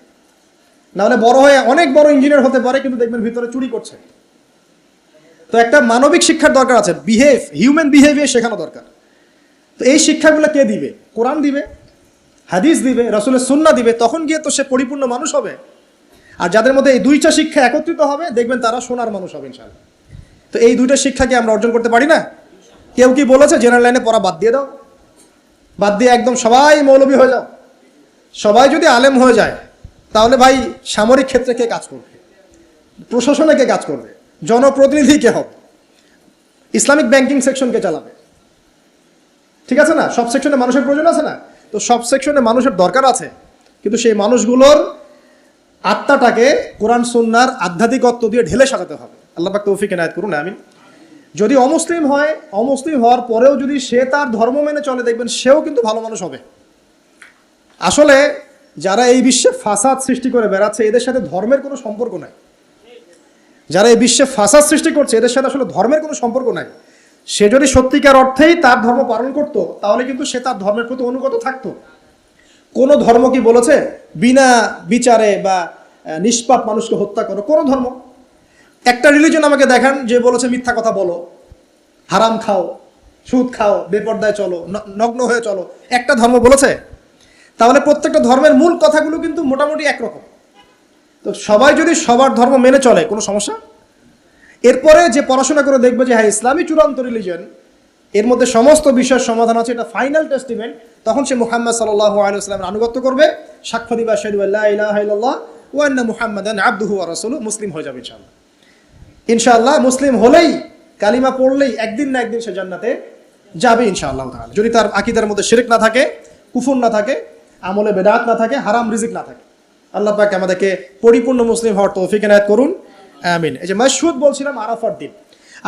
নাহলে বড় হয়ে অনেক বড় ইঞ্জিনিয়ার হতে পারে কিন্তু দেখবেন ভিতরে চুরি করছে। তো একটা মানবিক শিক্ষার দরকার আছে, হিউম্যান বিহেভিয়ার শেখানো দরকার। তো এই শিক্ষাগুলো কে দিবে? কোরআন দিবে, হাদিস দিবে, রাসূলের সুন্নাহ দিবে। তখন গিয়ে তো সে পরিপূর্ণ মানুষ হবে। আর যাদের মধ্যে এই দুইটা শিক্ষা একত্রিত হবে দেখবেন তারা সোনার মানুষ হবে ইনশাআল্লাহ। তো এই দুইটা শিক্ষাকে আমরা অর্জন করতে পারি না? কেউ কি বলেছে জেনারেল লাইনে পড়া বাদ দিয়ে দাও, বাদ দিয়ে একদম সবাই মৌলবী হয়ে যাও? সবাই যদি আলেম হয়ে যায় তাহলে ভাই সামরিক ক্ষেত্রে কে কাজ করবে, প্রশাসনে কে কাজ করবে, জনপ্রতিনিধি কে হবে, ইসলামিক ব্যাংকিং সেকশন কে চালাবে? ঠিক আছে না, সব সেকশনে মানুষের প্রয়োজন আছে না? তো সব সেকশনে মানুষের দরকার আছে, কিন্তু সেই মানুষগুলোর আত্মাটাকে কোরআন সুন্নাহর আধ্যাত্মিকত্ব দিয়ে ঢেলে সাজাতে হবে। আল্লাহ পাক তৌফিক এনায়েত করুন, আমিন। যদি অমুসলিম হয়, অমুসলিম হওয়ার পরেও যদি সে তার ধর্ম মেনে চলে, দেখবেন সেও কিন্তু ভালো মানুষ হবে। আসলে যারা এই বিশ্বে ফাসাদ সৃষ্টি করে বেড়াচ্ছে, এদের সাথে ধর্মের কোনো সম্পর্ক নাই। যারা এই বিশ্বে ফাসাদ সৃষ্টি করছে, এদের সাথে আসলে ধর্মের কোনো সম্পর্ক নাই। সে যদি সত্যিকার অর্থেই তার ধর্ম পালন করত, তাহলে কিন্তু সে তার ধর্মের প্রতি অনুগত থাকতো। কোনো ধর্ম কি বলেছে বিনা বিচারে বা নিষ্পাপ মানুষকে হত্যা করো? কোনো ধর্ম, একটা রিলিজন আমাকে দেখান যে বলেছে মিথ্যা কথা বলো, হারাম খাও, সুদ খাও, বেপর্দায় চলো, নগ্ন হয়ে চলো? একটা ধর্ম বলেছে? তাহলে প্রত্যেকটা ধর্মের মূল কথাগুলো কিন্তু মোটামুটি একরকম। তো সবাই যদি সবার ধর্ম মেনে চলে, কোনো সমস্যা? এরপরে যে পড়াশোনা করে দেখবে যে হ্যাঁ ইসলামই চূড়ান্ত রিলিজন, এর মধ্যে সমস্ত বিষয়ের সমাধান আছে, এটা ফাইনাল টেস্টিমেন্ট, তখন সে মুহাম্মদ সাল্লাল্লাহু আলাইহি ওয়াসাল্লামের আনুগত্য করবে, সাক্ষ্য দিবে আশহাদু আল্লা ইলাহা ইল্লাল্লাহ ওয়া আন্না মুহাম্মাদান আবদুহু ওয়া রাসূলুহু, মুসলিম হয়ে যাবে ইনশাআল্লাহ। ইনশাআল্লাহ মুসলিম হলেই, কালিমা পড়লেই একদিন না একদিন সে জান্নাতে যাবে ইনশাআল্লাহ তাআলা, যদি তার আকীদার মধ্যে শিরক না থাকে, কুফর না থাকে, আমলে বেদাত না থাকে, হারাম রিজিক না থাকে। আল্লাহ পাক আমাদেরকে পরিপূর্ণ মুসলিম হওয়ার তৌফিক এনায়েত করুন, আমিন। এই যে মাশহুদ বলছিলাম, আরাফার দিন,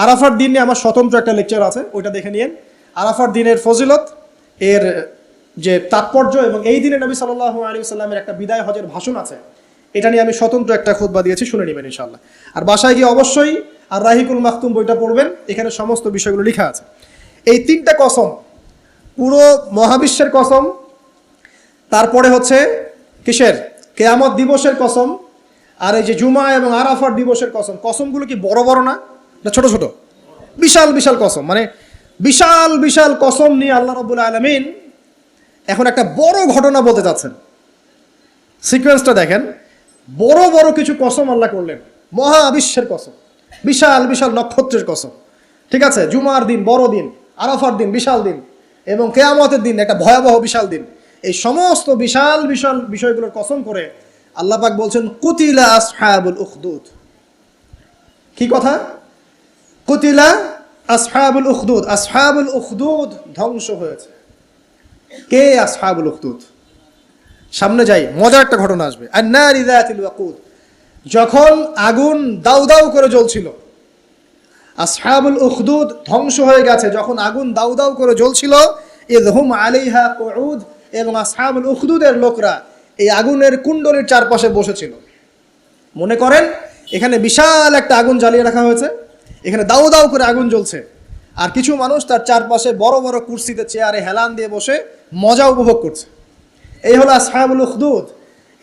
আরাফার দিন নিয়ে আমার স্বতন্ত্র একটা লেকচার আছে, ওইটা দেখে নিন। আরাফার দিনের ফজিলত, এর যে তাৎপর্য, এবং এই দিনে নবী সাল্লাল্লাহু আলাইহি ওয়াসাল্লামের একটা বিদায় হজের ভাষণ আছে, এটা নিয়ে আমি স্বতন্ত্র একটা খুতবা দিয়েছি, শুনে নেবেন ইনশাআল্লাহ। আর বাসায় গিয়ে অবশ্যই আর রাহিকুল মাখতুম বইটা পড়বেন, এখানে সমস্ত বিষয়গুলো লেখা আছে। এই তিনটা কসম, পুরো মহাবিশ্বের কসম, তারপরে হচ্ছে কিসের, কিয়ামত দিবসের কসম, আর এই যে জুমা এবং আরাফার দিবসের কসম। কসমগুলো কি বড় বড় না, ছোট ছোট? বিশাল বিশাল কসম, মানে বিশাল বিশাল কসম নিয়ে আল্লাহ রাব্বুল আলামিন এখন একটা বড় ঘটনা বলতে যাচ্ছেন। সিকোয়েন্সটা দেখেন, বড় বড় কিছু কসম আল্লাহ করলেন, মহাবিশ্বের কসম, বিশাল বিশাল নক্ষত্রের কসম, ঠিক আছে? জুমার দিন বড় দিন, আরাফার দিন বিশাল দিন, এবং কিয়ামতের দিন একটা ভয়াবহ বিশাল দিন। এই সমস্ত বিশাল বিশাল বিষয়গুলোর কসম করে আল্লাহ পাক বলছেন কুতিলা আসহাবুল উখদুদ। কি কথা? কুতিলা আসহাবুল উখদুদ। আসহাবুল উখদুদ ধ্বংস হয়েছে। কে আসহাবুল উখদুদ? সামনে যাই, মজার একটা ঘটনা আসবে। আন-নারি যাতিল ওয়াকুদ, যখন আগুন দাউ দাউ করে জ্বলছিল, আসহাবুল উখদুদ ধ্বংস হয়ে গেছে যখন আগুন দাউ দাউ করে জ্বলছিল। ইযহুম আলাইহা কুউদ, এবং আসহাবুল উখদুদের লোকরা এই আগুনের কুণ্ডলীর চারপাশে বসেছিল। মনে করেন এখানে বিশাল একটা আগুন জ্বালিয়ে রাখা হয়েছে, এখানে দাউ দাউ করে আগুন জ্বলছে, আর কিছু মানুষ তার চারপাশে বড় বড় কুরসিতে, চেয়ারে হেলান দিয়ে বসে মজা উপভোগ করছে। এই হলো আসহাবুল উখদুদ।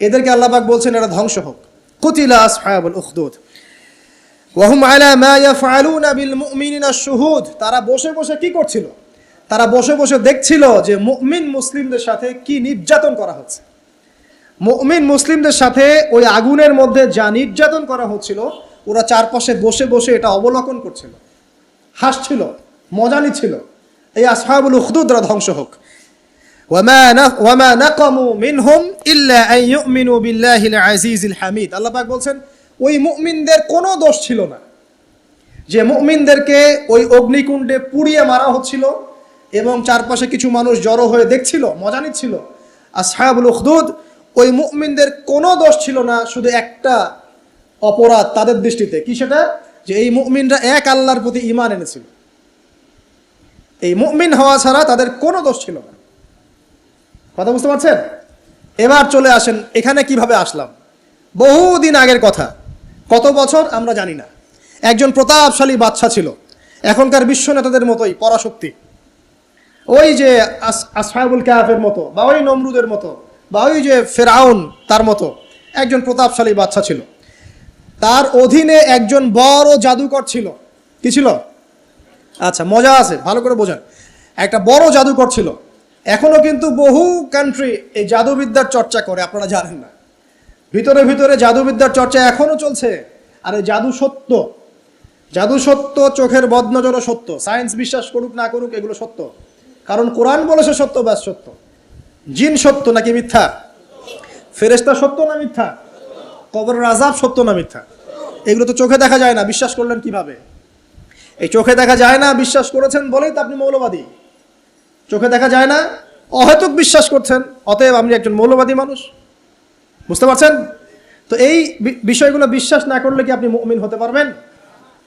এদেরকে আল্লাহ পাক বলছেন এরা ধ্বংস হোক। কুতিলা আসহাবুল উখদুদ ওয়াহুম আলা মা ইয়াফআলুনা বিল মুমিনিনা শুহুদ। তারা বসে বসে কি করছিল? তারা বসে বসে দেখছিল যে মুমিন মুসলিমদের সাথে কি নির্যাতন করা হচ্ছে। মুমিন মুসলিমদের সাথে ওই আগুনের মধ্যে যা নির্যাতন করা হচ্ছিল, ওরা চারপাশে বসে বসে এটা অবলোকন করছিল, হাসছিল, মজা নিচ্ছিল। এই আসহাবুল উখদুদরা ধ্বংস হোক। ওয়ামা নাকামু মিনহুম ইল্লা আন ইউমিনু বিল্লাহিল আজিজিল হামিদ। আল্লাহ পাক বলছেন ওই মুমিনদের কোনো দোষ ছিল না যে মুমিনদেরকে ওই অগ্নিকুণ্ডে পুড়িয়ে মারা হচ্ছিল এবং চারপাশে কিছু মানুষ জড়ো হয়ে দেখছিল, মজা নিচ্ছিল। আসহাবুল উখদুদ, ওই মুমিনদের কোনো দোষ ছিল না, শুধু একটা অপরাধ তাদের দৃষ্টিতে। কি সেটা? যে এই মুমিনরা এক আল্লাহর প্রতি ঈমান এনেছিল। এই মুমিন হওয়া ছাড়া তাদের কোনো দোষ ছিল না। কথা বুঝতে পারছেন? এবার চলে আসেন এখানে কিভাবে আসলাম। বহুদিন আগের কথা, কত বছর আমরা জানি না। একজন প্রতাপশালী বাদশা ছিল, এখনকার বিশ্ব নেতাদের মতোই পরাশক্তি, ওই যে আসহাবুল কাহাফের মতো, বা ওই নমরুদের মতো, বা ওই যে ফেরাউন তার মতো একজন প্রতাপশালী বাদশা ছিল। তার অধীনে একজন বড় জাদুকর ছিল। কি ছিল? আচ্ছা, মজা আছে, ভালো করে বোঝান। একটা বড় জাদুকর ছিল। এখনো কিন্তু বহু কান্ট্রি এই জাদুবিদ্যার চর্চা করে, আপনারা জানেন না। ভিতরে ভিতরে জাদুবিদ্যার চর্চা এখনো চলছে। আর এই জাদু সত্য, জাদু সত্য, চোখের বদনজরও সত্য। সায়েন্স বিশ্বাস করুক না করুক, এগুলো সত্য। কারণ কোরআন বলেছে সত্য, ব্যাস সত্য। জিন সত্য নাকি মিথ্যা? ফেরেশতা সত্য না মিথ্যা? কবরের আযাব সত্য না মিথ্যা? এগুলো তো চোখে দেখা যায় না, বিশ্বাস করলেন কিভাবে? এই চোখে দেখা যায় না বিশ্বাস করেছেন বলেই তো আপনি মৌলবাদী। চোখে দেখা যায় না, অহেতুক বিশ্বাস করছেন, অতএব আপনি একজন মৌলবাদী মানুষ। বুঝতে পারছেন? তো এই বিষয়গুলো বিশ্বাস না করলে কি আপনি মুমিন হতে পারবেন?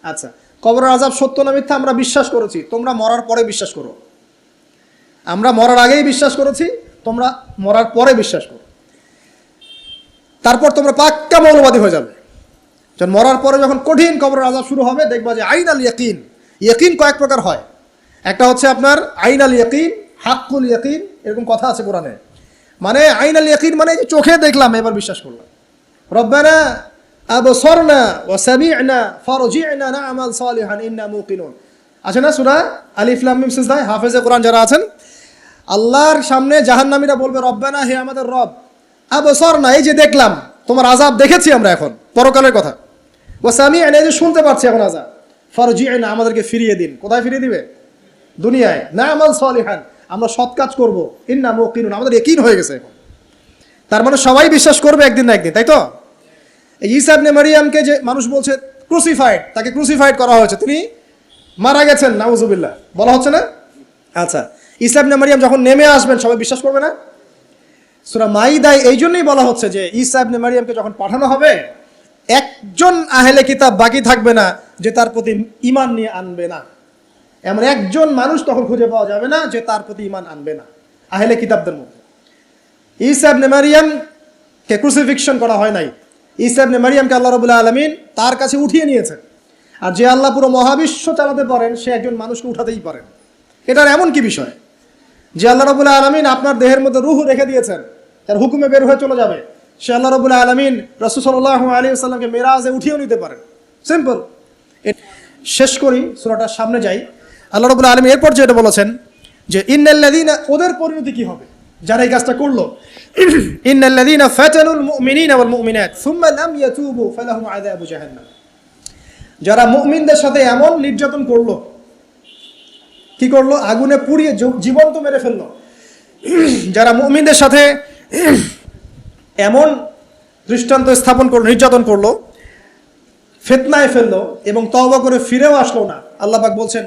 আচ্ছা, কবরের আযাব সত্য না মিথ্যা আমরা বিশ্বাস করেছি, তোমরা মরার পরে বিশ্বাস করো। আমরা মরার আগেই বিশ্বাস করেছি, তোমরা মরার পরে বিশ্বাস করো। তারপর তোমরা পাক্কা মৌলবাদী হয়ে যাবে। যখন মরার পরে যখন কঠিন কবরের আযাব শুরু হবে, দেখবা যে আইন আল ইয়াকিন। ইয়াকিন কয়েক প্রকার হয়। একটা হচ্ছে আপনার আইন আল ইয়াকিন, হাক্কুল ইয়াকিন, এরকম কথা আছে কোরআনে। মানে আইন আল ইয়াকিন মানে যে চোখে দেখলাম এবার বিশ্বাস করলাম। রব্বানা আবসারনা ওয়া সামি'না ফারজি'না না'মাল সালিহান ইন্না মুকিনুন। আছে না সূরা আলিফ লাম মিম সিজদায় হাফেজে কোরআন যারা আছেন, আল্লাহর সামনে জাহান্নামীরা বলবে রব্বানা, হে আমাদের রব, আবসারনা, এই যে দেখলাম তোমার আযাব দেখেছি আমরা এখন, পরকালের কথা, ওয়া সামি'না, এই যে শুনতে পাচ্ছি এখন আযাব, ফারজি'না, আমাদেরকে ফিরিয়ে দিন। কোথায় ফিরিয়ে দিবে? দুনিয়ায়। না'মাল সালিহান, আমরা সৎ কাজ করব, ইন্না মুকিনুন, আমাদের ইয়াকিন হয়ে গেছে এখন। তার মানে সবাই বিশ্বাস করবে একদিন না একদিন, তাই তো? এই ঈসা ইবনে মারইয়ামকে যে মানুষ বলছে ক্রুসিফাইড, তাকে ক্রুসিফাইড করা হয়েছে, তিনি মারা গেছেন, নাউজুবিল্লাহ, বলা হচ্ছে না? আচ্ছা, ঈসা ইবনে মারইয়াম যখন নেমে আসবেন সবাই বিশ্বাস করবে না? সূরা মাইদায় এই জন্যই বলা হচ্ছে যে ঈসা ইবনে মারইয়ামকে যখন পাঠানো হবে, একজন আহলে কিতাব বাকি থাকবে না যে তার প্রতি ঈমান নিয়ে আনবে না। এমন একজন মানুষ তখন খুঁজে পাওয়া যাবে না যে তার প্রতি ঈমান আনবে না আহলে কিতাবদের মধ্যে। ঈসা ইবনে মারইয়ামকে ক্রুসিফিকশন করা হয় নাই। ঈসা ইবনে মারইয়ামকে আল্লাহ রাব্বুল আলামিন তার কাছে উঠিয়ে নিয়েছেন। আর যে আল্লাহ পুরো মহাবিশ্ব চালাতে পারেন, সে একজন মানুষকে উঠাতেই পারেন। এটার এমন কি বিষয় যে আল্লাহ রাব্বুল আলামিন আপনার দেহের মধ্যে রূহ রেখে দিয়েছেন, তার হুকুমে বের হয়ে চলে যাবে, সে আল্লাহ রাব্বুল আলামিন রাসূল সাল্লাল্লাহু আলাইহি ওয়াসাল্লামকে মেরাজে উঠিয়েও নিতে পারেন। সিম্পল। শেষ করি, সূরাটার সামনে যাই। আল্লাহ রাব্বুল আলামিন এরপর যেটা বলেছেন যে ইন্নাল্লাযীনা, ওদের পরিণতি কি হবে যারা এই কাজটা করলো, ইন্নাল্লাযীনা ফাতানুল মুমিনিনা ওয়াল মুমিনাত সুম্মা লাম ইয়াতুবু ফালাহুম আযাবু জাহান্নাম। যারা মুমিনদের সাথে এমন নির্যাতন করলো, কি করলো? আগুনে পুড়িয়ে জীবন্ত মেরে ফেললো। যারা মুমিনদের সাথে এমন দৃষ্টান্ত স্থাপন করলো, নির্যাতন করলো, ফিতনায় ফেললো এবং তওবা করে ফিরেও আসলো না, আল্লাহ পাক বলছেন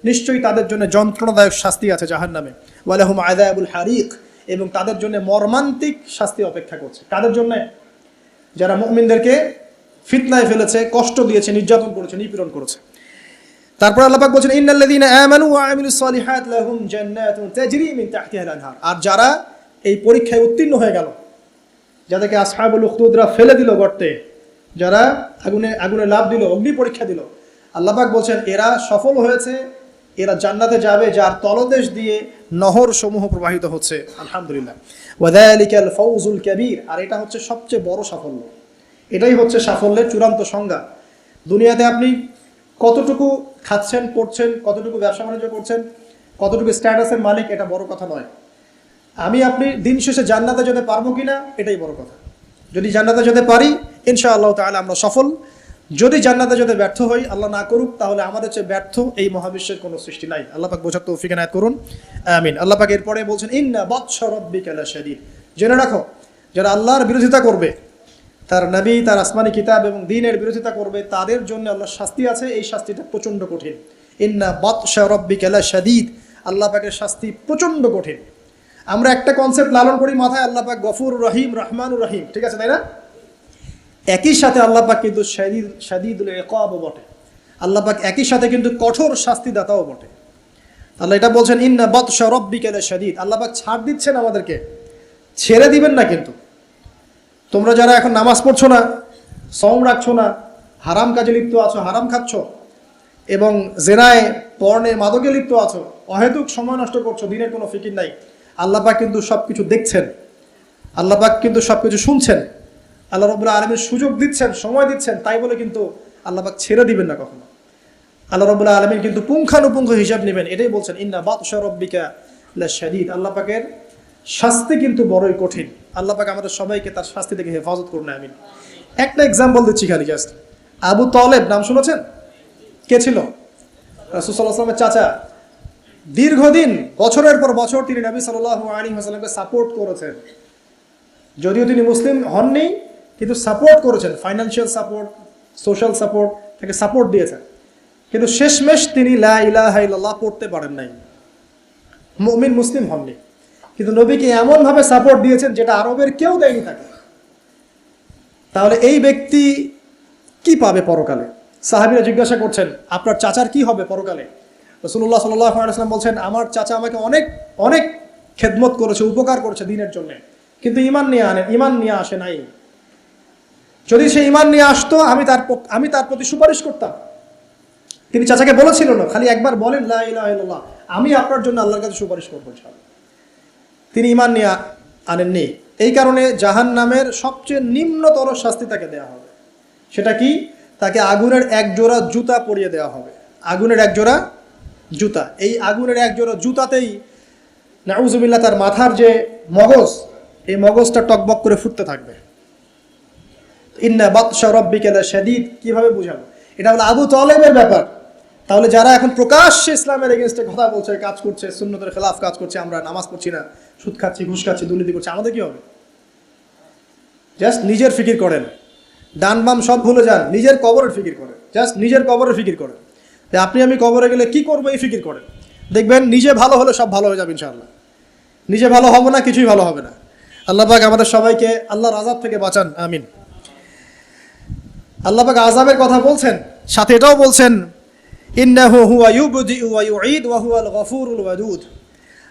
নিশ্চয়ই তাদের জন্য যন্ত্রণাদায়ক শাস্তি আছে জাহান্নামে, ওয়ালাহুম আযাবুল হারিক, এবং তাদের জন্য মর্মান্তিক শাস্তি অপেক্ষা করছে। কাদের জন্য? যারা মুমিনদেরকে ফিতনায় ফেলেছে, কষ্ট দিয়েছে, নির্যাতন করেছে, নিপীড়ন করেছে। তারপর আল্লাহ পাক বলছেন ইন্নাল্লাযীনা আমানু ওয়া আমিলুস সালিহাত লাহুম জান্নাতুন তাজরি মিন তাহতিহাল আনহার। আর যারা এই পরীক্ষায় উত্তীর্ণ হয়ে গেল, যাদেরকে আসহাবুল উখদুদরা ফেলে দিল গর্তে, যারা আগুনে লাফ দিল, অগ্নি পরীক্ষা দিল, আল্লাহ পাক বলছেন এরা সফল হয়েছে, এরা জান্নাতে যাবে যার তলদেশ দিয়ে নহর সমূহ প্রবাহিত হচ্ছে। আলহামদুলিল্লাহ, ওয়াযালিকাল ফাউজুল কাবীর। আর এটা হচ্ছে সবচেয়ে বড় সাফল্য, এটাই হচ্ছে সাফল্যের চূড়ান্ত সংজ্ঞা। দুনিয়াতে আপনি কতটুকু খাচ্ছেন, পড়ছেন, কতটুকু ব্যবসা বাণিজ্য করছেন, কতটুকু স্ট্যাটাসের মালিক, এটা বড় কথা নয়। আপনি দিন শেষে জান্নাতে যেতে পারবো কিনা, এটাই বড় কথা। যদি জান্নাতে যেতে পারি ইনশাআল্লাহ তাআলা আমরা সফল। যদি জান্নাতে যেতে ব্যর্থ হই, আল্লাহ না করুক, তাহলে আমাদের চেয়ে ব্যর্থ এই মহাবিশ্বের কোনো সৃষ্টি নাই। আল্লাহ পাক বোঝার তৌফিক এনায়েত করুন, আমিন। আল্লাহ পাক এরপরে বলছেন ইন্না বাতশা রাব্বিকা লাশাদীদ। জেনে রাখো, যারা আল্লাহর বিরোধিতা করবে, তার নবী, তার আসমানি কিতাব এবং দ্বীনের বিরোধিতা করবে, তাদের জন্য আল্লাহর শাস্তি আছে। এই শাস্তিটা প্রচণ্ড কঠিন। ইন্না বাতশা রাব্বিকা লাশাদীদ, আল্লাহ পাকের শাস্তি প্রচণ্ড কঠিন। আমরা একটা কনসেপ্ট লালন করি মাথায়, আল্লাহ পাক গফুর রহিম, রহমানুর রহিম, ঠিক আছে, তাই না? একই সাথে আল্লাহ পাক কিন্তু শাদীদুল ইকাবও বটে। আল্লাহ পাক একই সাথে কিন্তু কঠোর শাস্তিদাতাও বটে। আল্লাহ এটা বলছেন ইন্না বাতশা রাব্বিকা লাশাদীদ। আল্লাহ পাক ছাড় দিচ্ছেন আমাদেরকে, ছেড়ে দিবেন না কিন্তু। তোমরা যারা এখন নামাজ পড়ছো না, সওম রাখছো না, হারাম কাজে লিপ্ত আছো, হারাম খাচ্ছ, এবং জেনায়, পর্নে, মাদকে লিপ্ত আছো, অহেতুক সময় নষ্ট করছো, দিনের কোনো ফিকির নাই, আল্লাহ পাক কিন্তু সব কিছু দেখছেন, আল্লাহ পাক কিন্তু সব কিছু শুনছেন, আল্লাহ রাব্বুল আলামিন সুযোগ দিচ্ছেন, সময় দিচ্ছেন, তাই বলে কিন্তু আল্লাহ পাক ছেড়ে দিবেন না কখনো। আল্লাহ রাব্বুল আলামিন কিন্তু পুঙ্খানুপুঙ্খ হিসাব নেবেন। এটাই বলছেন ইন্না বাতশা রাব্বিকা লাশাদীদ। আল্লাহ পাকের শাস্তি কিন্তু বড়ই কঠিন। আল্লাহ পাক আমাদের সবাইকে তার শাস্তি থেকে হেফাজত করুন, আমিন। একটা এক্সাম্পল দিচ্ছি খালি, জাস্ট। আবু তালেব নাম শুনেছেন? কে ছিল? রাসূল সাল্লাল্লাহু আলাইহি ওয়াসাল্লামের চাচা। দীর্ঘদিন, বছরের পর বছর তিনি নবী সাল্লাল্লাহু আলাইহি ওয়াসাল্লামকে সাপোর্ট করেছেন। যদিও তিনি মুসলিম হননি, কিন্তু সাপোর্ট করেছেন, ফাইন্যান্সিয়াল সাপোর্ট, সোশ্যাল সাপোর্ট, তাকে সাপোর্ট দিয়েছেন, কিন্তু শেষমেশ তিনি লা ইলাহা ইল্লাল্লাহ পড়তে পারেন নাই, মুমিন মুসলিম হননি। কিন্তু নবীকে এমনভাবে সাপোর্ট দিয়েছেন যেটা আরবের কেউ দেয়নি তাকে। তাহলে এই ব্যক্তি কি পাবে পরকালে? সাহাবীরা জিজ্ঞাসা করছেন, আপনার চাচার কি হবে পরকালে? রাসূলুল্লাহ সাল্লাল্লাহু আলাইহি ওয়াসাল্লাম বলছেন, আমার চাচা আমাকে অনেক অনেক খেদমত করেছে, উপকার করেছে দিনের জন্য, কিন্তু ঈমান নিয়ে আসে নাই। যদি সে ঈমান নিয়ে আসতো আমি তার প্রতি সুপারিশ করতাম। তিনি চাচাকে বলেছিল না, খালি একবার বলেন লা ইলাহা ইল্লাল্লাহ, আমি আপনার জন্য আল্লাহর কাছে সুপারিশ করবো ইনশাআল্লাহ। তিনি ঈমান নিয়ে আনেননি। এই কারণে জাহান্নামের সবচেয়ে নিম্নতর শাস্তি তাকে দেওয়া হবে। সেটা কি? তাকে আগুনের এক জোড়া জুতা পরিয়ে দেওয়া হবে। আগুনের এক জোড়া জুতা। এই আগুনের এক জোড়া জুতাতেই নাউজুবিল্লাহ তার মাথার যে মগজ, এই মগজটা টকবক করে ফুটতে থাকবে। ইন্না বাতশা রাব্বিকা লাশাদীদ, কিভাবে বুঝাবো? এটা হলো আবু তালেবের ব্যাপার। তাহলে যারা এখন প্রকাশ্যে ইসলামের এগেইনস্টে কথা বলছে, কাজ করছে, সুন্নতের খেলাফ কাজ করছে, আমরা নামাজ পড়ছি না, সুদ খাচ্ছি, ঘুষ খাচ্ছি, দুর্নীতি করছি, আমাদের কি হবে? জাস্ট নিজের ফিকির করেন, ডান বাম সব ভুলে যান, নিজের কবরের ফিকির করেন, জাস্ট নিজের কবরের ফিকির করেন। আপনি আমি কবরে গেলে কি করবো এই ফিকির করেন, দেখবেন নিজে ভালো হলে সব ভালো হয়ে যাবে ইনশাআল্লাহ। নিজে ভালো হবো না, কিছুই ভালো হবে না। আল্লাহ পাক আমাদের সবাইকে আল্লাহর আযাব থেকে বাঁচান, আমিন। আল্লাহ পাক আযাবের কথা বলছেন, সাথে এটাও বলছেন ইন্নাহু হুয়া ইউবদিউ ওয়া ইউঈদ ওয়া হুয়াল গফুরুল ওয়াদুদ।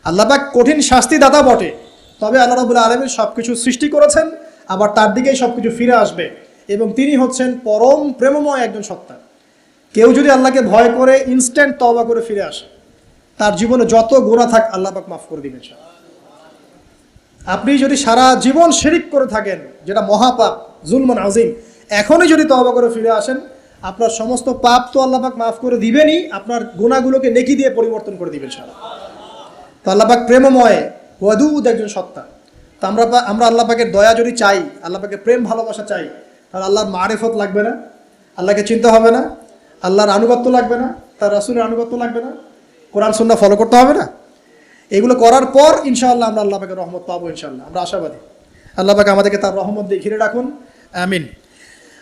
আল্লাহ পাক কঠিন শাস্তিদাতা বটে, তবে আল্লাহ রাব্বুল আলামিন সবকিছু সৃষ্টি করেছেন, আবার তার দিকেই সবকিছু ফিরে আসবে, এবং তিনি হচ্ছেন পরম প্রেমময় একজন সত্তা। কেউ যদি আল্লাহকে ভয় করে ইনস্ট্যান্ট তওবা করে ফিরে আসে, তার জীবনে যত গুনাহ থাক আল্লাহ পাক মাফ করে দিবেন ইনশাআল্লাহ। আপনি যদি সারা জীবন শিরিক করে থাকেন, যেটা মহাপাপ, জুলমান আযীম, এখনই যদি তওবা করে ফিরে আসেন, আপনার সমস্ত পাপ তো আল্লাহ পাক মাফ করে দিবেনই, আপনার গুনাহগুলোকে নেকি দিয়ে পরিবর্তন করে দিবেন ইনশাআল্লাহ। তো আল্লাহ পাক প্রেমময়, ওয়াদুদ একজন সত্তা। তো আমরা আল্লাহ পাকের দয়া যদি চাই, আল্লাহ পাকের প্রেম ভালোবাসা চাই, তাহলে আল্লাহর মারিফত লাগবে না, আল্লাহকে চিনতে হবে না, আল্লাহর আনুগত্য লাগবে না, তার রাসূলের আনুগত্য লাগবে না, কোরআন সুন্নাহ ফলো করতে হবে না। এগুলো করার পর ইনশাআল্লাহ আমরা আল্লাহ পাকের রহমত পাবো ইনশাআল্লাহ, আমরা আশাবাদী। আল্লাহ পাক আমাদেরকে তার রহমত দিয়ে ঘিরে রাখুন, আমিন।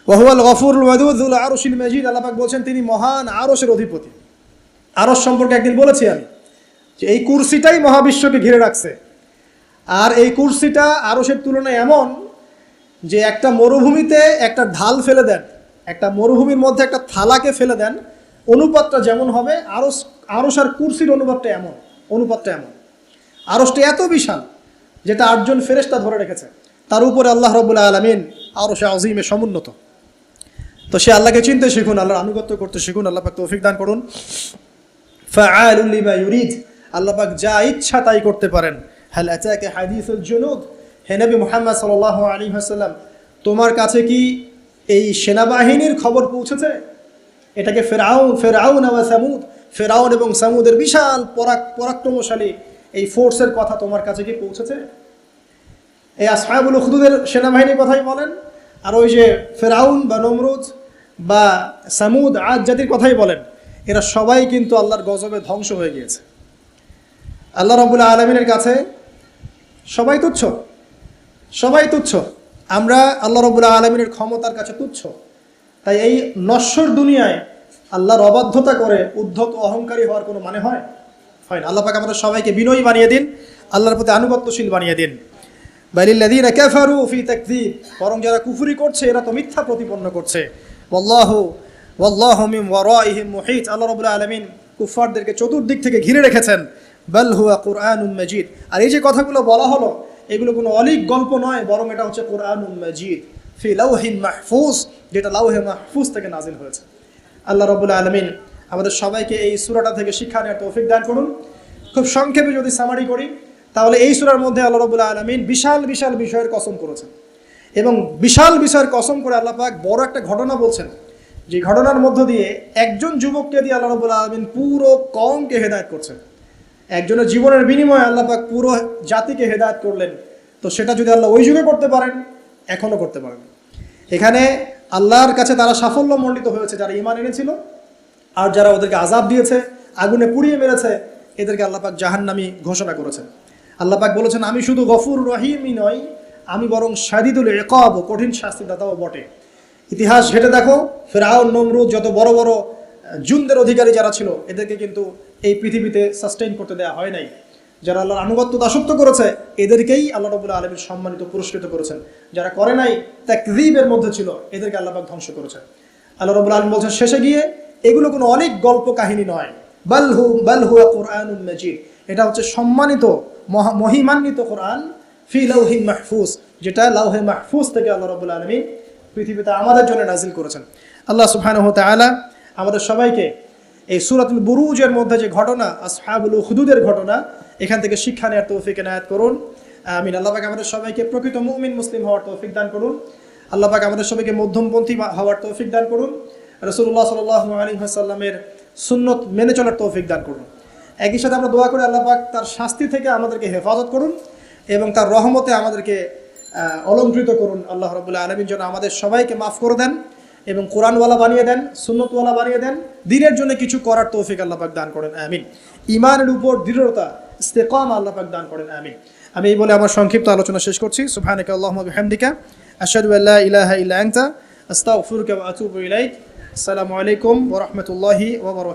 ওয়া হুয়াল গফুরুল ওয়াদুদ যুল আরশিল মাজিদ। আল্লাহ পাক বলছেন তিনি মহান আরশের অধিপতি। আরশ সম্পর্কে একদিন বলেছি আমি যে এই কুরসিটাই মহাবিশ্বকে ঘিরে রাখছে, আর এই কুরসিটা আরশের তুলনায় এমন যে একটা মরুভূমিতে একটা ঢাল ফেলে দেন, একটা মরুভূমির মধ্যে একটা থালাকে ফেলে দেন, অনুপাতটা যেমন হবে, আরশ আর কুরসির অনুপাতটা এমন। আরশটা এত বিশাল যেটা 8 জন ফেরেশতা ধরে রেখেছে, তার উপরে আল্লাহ রাব্বুল আলামিন আরশে আযীমে সমুন্নত। তো সে আল্লাহকে চিনতে শিখুন, আল্লাহর আনুগত্য করতে শিখুন। আল্লাহ পাক তৌফিক দান করুন। ফাআলুল লিমা ইউরিদ, আল্লাহ পাক যা ইচ্ছা তাই করতে পারেন। হাল আতাকা হাদিসুল জুনুদ, হে নবী মুহাম্মদ সাল্লাল্লাহু আলাইহি ওয়াসাল্লাম, তোমার কাছে কি এই সেনাবাহিনীর খবর পৌঁছেছে? এটাকে ফেরাউন ওয়া সামুদ, ফেরাউন এবং সামুদের বিশাল পরাক্রমশালী এই ফোর্সের কথা তোমার কাছে কি পৌঁছেছে? এই আসহাবুল উখদুদের সেনাবাহিনীর কথাই বলেন, আর ওই যে ফেরাউন বা নমরুদ বা সামুদ, আদ জাতির কথাই বলেন, এরা সবাই কিন্তু আল্লাহর গজবে ধ্বংস হয়ে গিয়েছে। আল্লাহ রাব্বুল আলামিনের কাছে সবাই তুচ্ছ। আমরা আল্লাহ রাব্বুল আলামিনের ক্ষমতার কাছে তুচ্ছ। তাই এই নশ্বর দুনিয়ায় আল্লাহর অবাধ্যতা করে উদ্ধত অহংকারী হওয়ার কোনো মানে হয় না। আল্লাহ পাক আমাদের সবাইকে বিনয়ী বানিয়ে দিন, আল্লাহর প্রতি আনুগত্যশীল বানিয়ে দিন। বালিল্লাযীনা কাফারু ফি তাকযীব, বরং যারা কুফরি করছে এরা তো মিথ্যা প্রতিপন্ন করছে। ওয়াল্লাহু মিন ওয়ারাইহিম মুহিত, আল্লাহ রাব্বুল আলামিন কুফফারদেরকে চতুর্দিক থেকে ঘিরে রেখেছেন। বাল হুয়া কুরআনুম মাজিদ, আর এই যে কথাগুলো বলা হলো এগুলো কোনো অলীক গল্প নয়, বরং এটা হচ্ছে কুরআনুম মাজিদ ফি লাওহিন মাহফুজ, যেটা লাওহে মাহফুজ থেকে নাজিল হয়েছে। আল্লাহ রাব্বুল আলামিন আমাদের সবাইকে এই সূরাটা থেকে শিক্ষা নেওয়ার তৌফিক দান করুন। খুব সংক্ষেপে যদি সামারি করি, তাহলে এই সূরার মধ্যে আল্লাহ রাব্বুল আলামিন বিশাল বিশাল বিষয়ের কসম করেছেন, এবং বিশাল বিষয়ের কসম করে আল্লাহ পাক বড় একটা ঘটনা বলছেন, যে ঘটনার মধ্য দিয়ে একজন যুবককে দিয়ে আল্লাহ রাব্বুল আলামিন পুরো কওমকে হেদায়েত করছেন। একজনের জীবনের বিনিময়ে আল্লাহ পাক পুরো জাতিকে হেদায়েত করলেন। তো সেটা যদি আল্লাহ ওই যুগে করতে পারেন, এখনও করতে পারেন। এখানে আল্লাহর কাছে তারা সাফল্য মণ্ডিত হয়েছে যারা ঈমান এনেছিল, আর যারা ওদেরকে আযাব দিয়েছে, আগুনে পুড়িয়ে মেরেছে, এদেরকে আল্লাহ পাক জাহান্নামী ঘোষণা করেছেন। আল্লাহ পাক বলেছেন আমি শুধু গফুর রহিমই নই, আমি বরং শাদীদুল ইকাব, কঠিন শাস্তিদাতাও বটে। ইতিহাস ঘেটে দেখো, ফিরআউন, নমরুদ, যত বড় বড় জুনদের অধিকারী যারা ছিল, এদেরকে কিন্তু এই পৃথিবীতে সাস্টেইন করতে দেওয়া হয় নাই। যারা আল্লাহর আনুগত্য দাসত্ব করেছে, এদেরকেই আল্লাহ রাব্বুল আলামিন সম্মানিত, পুরস্কৃত করেছেন। যারা করে নাই, তাকযীবের মধ্যে ছিল, এদেরকে আল্লাহ পাক ধ্বংস করেছেন। আল্লাহ রাব্বুল আলামিন বলছেন শেষে গিয়ে, এগুলো কোনো অনেক গল্প কাহিনী নয়, বাল হুয়া কুরআনুন মাজিদ, এটা হচ্ছে সম্মানিত, মহিমান্বিত কোরআন, ফি লাউহিন মাহফুজ, যেটা লাউহে মাহফুজ থেকে আল্লাহ রাব্বুল আলামিন পৃথিবীতে আমাদের জন্য নাজিল করেছেন। আল্লাহ সুবহানাহু ওয়া তাআলা আমাদের সবাইকে এই সূরাতুল বুরুজের মধ্যে যে ঘটনা, আসহাবুল উখদুদের ঘটনা, এখান থেকে শিক্ষা নেওয়ার তৌফিক এনায়েত করুন। আমিন। আল্লাহ পাক আমাদের সবাইকে প্রকৃত মুমিন মুসলিম হওয়ার তৌফিক দান করুন। আল্লাহ পাক আমাদের সবাইকে মধ্যমপন্থী হওয়ার তৌফিক দান করুন। রাসূলুল্লাহ সাল্লাল্লাহু আলাইহি ওয়াসাল্লামের সুন্নত মেনে চলার তৌফিক দান করুন। একই সাথে আমরা দোয়া করি, আল্লাহ পাক তার শাস্তি থেকে আমাদেরকে হেফাজত করুন এবং তার রহমতে আমাদেরকে অলঙ্কৃত করুন। আল্লাহ রাব্বুল আলামিন যেন আমাদের সবাইকে মাফ করে দেন এবং কোরআনওয়ালা বানিয়ে দেন, সুন্নতওয়ালা বানিয়ে দেন, দ্বীনের জন্য কিছু করার তৌফিক আল্লাহ পাক দান করেন। আমিন। ঈমানের উপর দৃঢ়তা, ইস্তেকামা আল্লাহ পাক দান করেন। আমিন। আমি এই বলে আমার সংক্ষিপ্ত আলোচনা শেষ করছি। সুবহানাকা আল্লাহুম্মা ওয়া বিহামদিকা, আশহাদু আল্লা ইলাহা ইল্লা আনতা, আস্তাগফিরুকা ওয়া আতুবু ইলাইক। আসসালামু আলাইকুম ওয়া রাহমাতুল্লাহি ওয়া বারাকাতুহু।